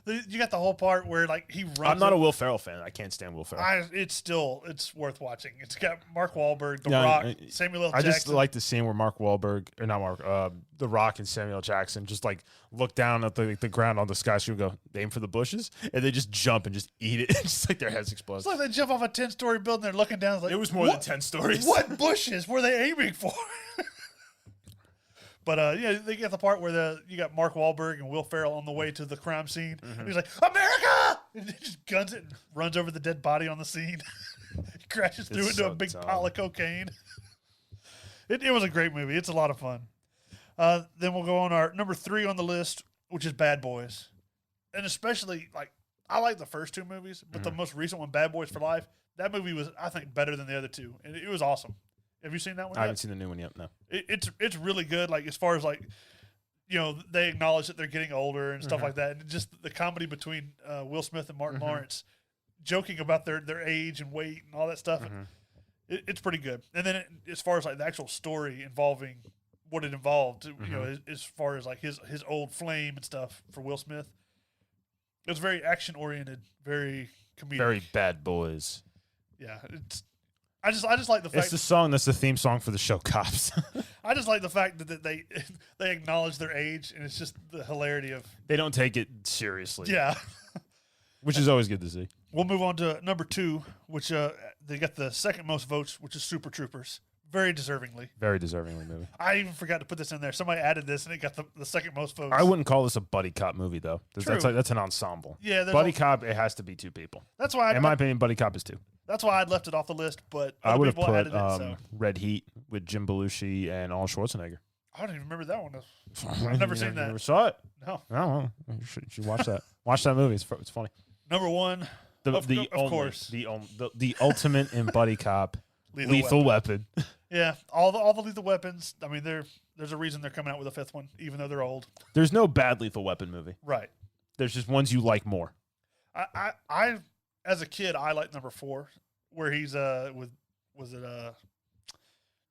You got the whole part where, like, he runs. I'm not a Will Ferrell fan. I can't stand Will Ferrell. It's worth watching. It's got Mark Wahlberg, The Rock, Samuel L. Jackson. I just like the scene where The Rock and Samuel L. Jackson just, like, look down at the ground on the skyscraper and go, aim for the bushes, and they just jump and just eat it. It's just like their heads explode. It's like they jump off a 10-story building. They're looking down. It's like, it was more than 10 stories. What bushes were they aiming for? But yeah, they get the part where you got Mark Wahlberg and Will Ferrell on the way to the crime scene. Mm-hmm. He's like, "America!" And he just guns it and runs over the dead body on the scene. He crashes through into a big pile of cocaine. It was a great movie. It's a lot of fun. Then we'll go on our number 3 on the list, which is Bad Boys. And especially, like, I like the first 2 movies, but the most recent one, Bad Boys for Life, that movie was, I think, better than the other 2. And it was awesome. Have you seen that one yet? I haven't seen the new one yet, no. It's really good, like, as far as, like, you know, they acknowledge that they're getting older and stuff like that. And just the comedy between Will Smith and Martin Lawrence, joking about their age and weight and all that stuff. It's pretty good. And then as far as, like, the actual story involving what it involved, you know, as far as, like, his old flame and stuff for Will Smith, it was very action-oriented, very comedic. Very Bad Boys. Yeah, I just like the fact it's the song that's the theme song for the show Cops. I just like the fact that they acknowledge their age, and it's just the hilarity of they don't take it seriously. Yeah, which is always good to see. We'll move on to number 2, which they got the second most votes, which is Super Troopers. Very deservingly movie. I even forgot to put this in there. Somebody added this, and it got the second most votes. I wouldn't call this a buddy cop movie, though. That's an ensemble. Yeah, buddy cop. It has to be 2 people. That's why, in my opinion, buddy cop is 2. That's why I'd left it off the list. But I would have put added it, Red Heat with Jim Belushi and Arnold Schwarzenegger. I don't even remember that one. I've never seen that. Never saw it? No. Oh, you should watch that. Watch that movie. It's funny. Number 1, of course, the ultimate in buddy cop, Lethal Weapon. Yeah, all the Lethal Weapons. I mean, there's a reason they're coming out with a 5th one, even though they're old. There's no bad Lethal Weapon movie. Right. There's just ones you like more. I as a kid, I liked number 4, where he's was it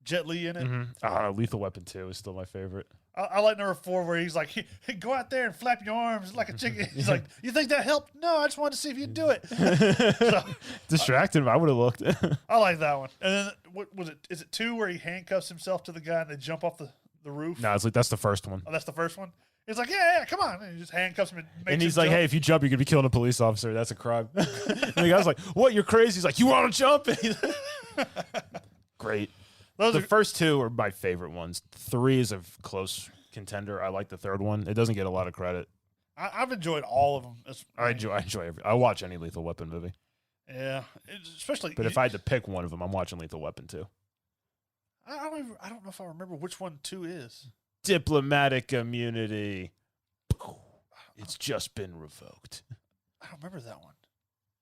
Jet Li in it? Lethal Weapon 2 is still my favorite. I like number 4 where he's like, hey, go out there and flap your arms like a chicken. He's like, you think that helped? No, I just wanted to see if you'd do it. So, distracted him. I would have looked. I like that one. And then what was it? Is it 2 where he handcuffs himself to the guy and they jump off the roof? No, that's the first one. Oh, that's the first one? He's like, yeah, come on. And he just handcuffs him and makes And he's him like, jump. hey, if you jump, you're going to be killing a police officer. That's a crime. And the guy's like, what? You're crazy? He's like, you want to jump? Great. The first 2 are my favorite ones. 3 is a close contender. I like the 3rd one. It doesn't get a lot of credit. I've enjoyed all of them. I enjoy I watch any Lethal Weapon movie. Yeah, especially. But if I had to pick one of them, I'm watching Lethal Weapon 2. I don't know if I remember which one 2 is. Diplomatic immunity. It's just been revoked. I don't remember that one.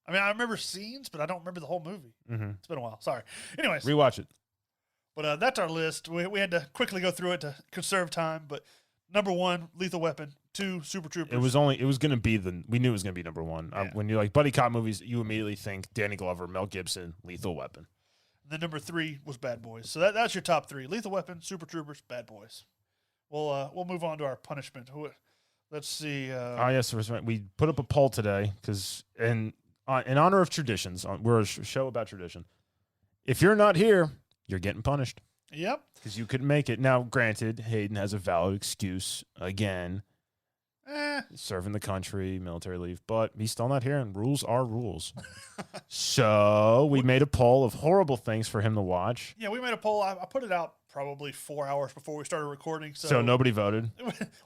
I mean, I remember scenes, but I don't remember the whole movie. It's been a while. Sorry. Anyways. Rewatch it. But that's our list. We had to quickly go through it to conserve time. But number 1, Lethal Weapon. 2, Super Troopers. It was going to be we knew it was going to be number 1. Yeah. When you like buddy cop movies, you immediately think Danny Glover, Mel Gibson, Lethal Weapon. And then number 3 was Bad Boys. So that's your top 3: Lethal Weapon, Super Troopers, Bad Boys. We'll move on to our punishment. Let's see. Yes, we put up a poll today because in honor of traditions, we're a show about tradition. If you're not here, you're getting punished. Yep. Because you couldn't make it. Now, granted, Hayden has a valid excuse again. Serving the country, military leave, but he's still not here, and rules are rules. So we made a poll of horrible things for him to watch. Yeah, we made a poll. I put it out probably 4 hours before we started recording. So nobody voted.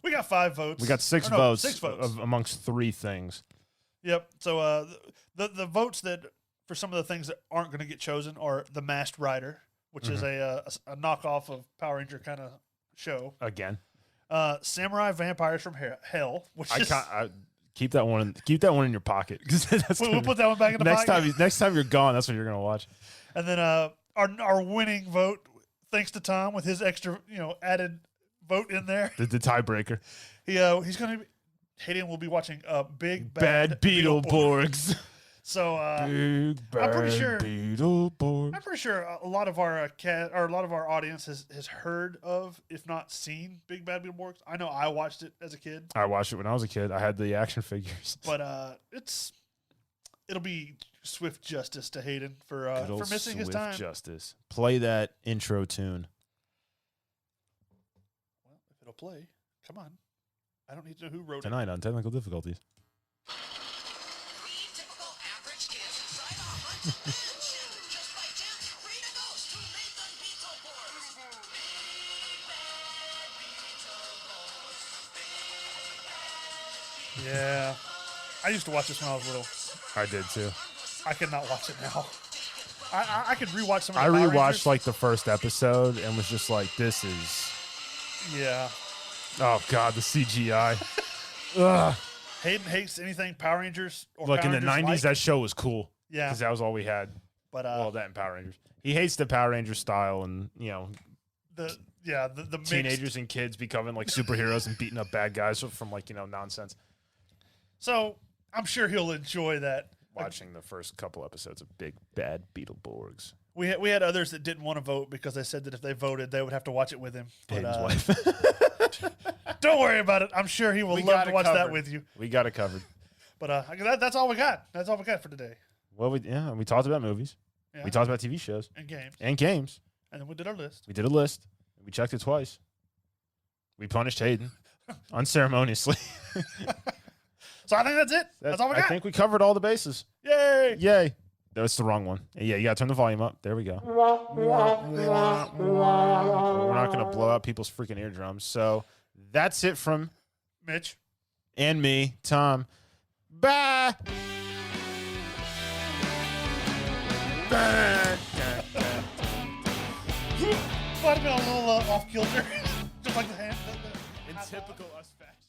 We got 5 votes. We got 6 Or no, votes, 6 votes. amongst 3 things. Yep. So the votes that for some of the things that aren't going to get chosen are the Masked Rider, which is a knockoff of Power Ranger kind of show. Again. Samurai Vampires from Hell, which is... Keep that one in your pocket. We'll put that one back in the pocket. Next time you're gone, that's what you're going to watch. And then our winning vote, thanks to Tom with his extra, added vote in there. The tiebreaker. He's going to be... Hayden will be watching Big Bad Beetleborgs. So Big Bad Beetleborgs. I'm pretty sure a lot of our a lot of our audience has heard of, if not seen, Big Bad Beetleborgs. I know I watched it as a kid. I watched it when I was a kid. I had the action figures. But it'll be swift justice to Hayden for missing his time. Justice. Play that intro tune. Well, if it'll play, come on. I don't need to know who wrote Tonight on Technical Difficulties. Yeah. I used to watch this when I was little. I did too. I could not watch it now. I could rewatch some of the I Power rewatched Rangers. like the first episode and was just like, this is... Yeah. Oh, God, the CGI. Ugh. Hayden hates anything Power Rangers or Look, Power in the Rangers 90s, like. that show was cool. Yeah. Because that was all we had. But Well, that and Power Rangers. He hates the Power Ranger style and, the mixed- teenagers and kids becoming like superheroes and beating up bad guys from like, nonsense. So I'm sure he'll enjoy that. Watching the first couple episodes of Big Bad Beetleborgs. We had others that didn't want to vote because they said that if they voted, they would have to watch it with him. Hayden's But, wife. don't worry about it. I'm sure he will We love got to it watch that covered. with you. We got it covered. But that's all we got. That's all we got for today. Well, we talked about movies. Yeah. We talked about TV shows And games. and games. And then we did our list. We did a list. We checked it twice. We punished Hayden unceremoniously. So I think that's it. That's all we got. I think we covered all the bases. Yay! Yay. That's the wrong one. Yeah, you got to turn the volume up. There we go. We're not going to blow out people's freaking eardrums. So that's it from Mitch. and me, Tom. Bye. Might have been a little off kilter. Just like the hand. In typical us fashion.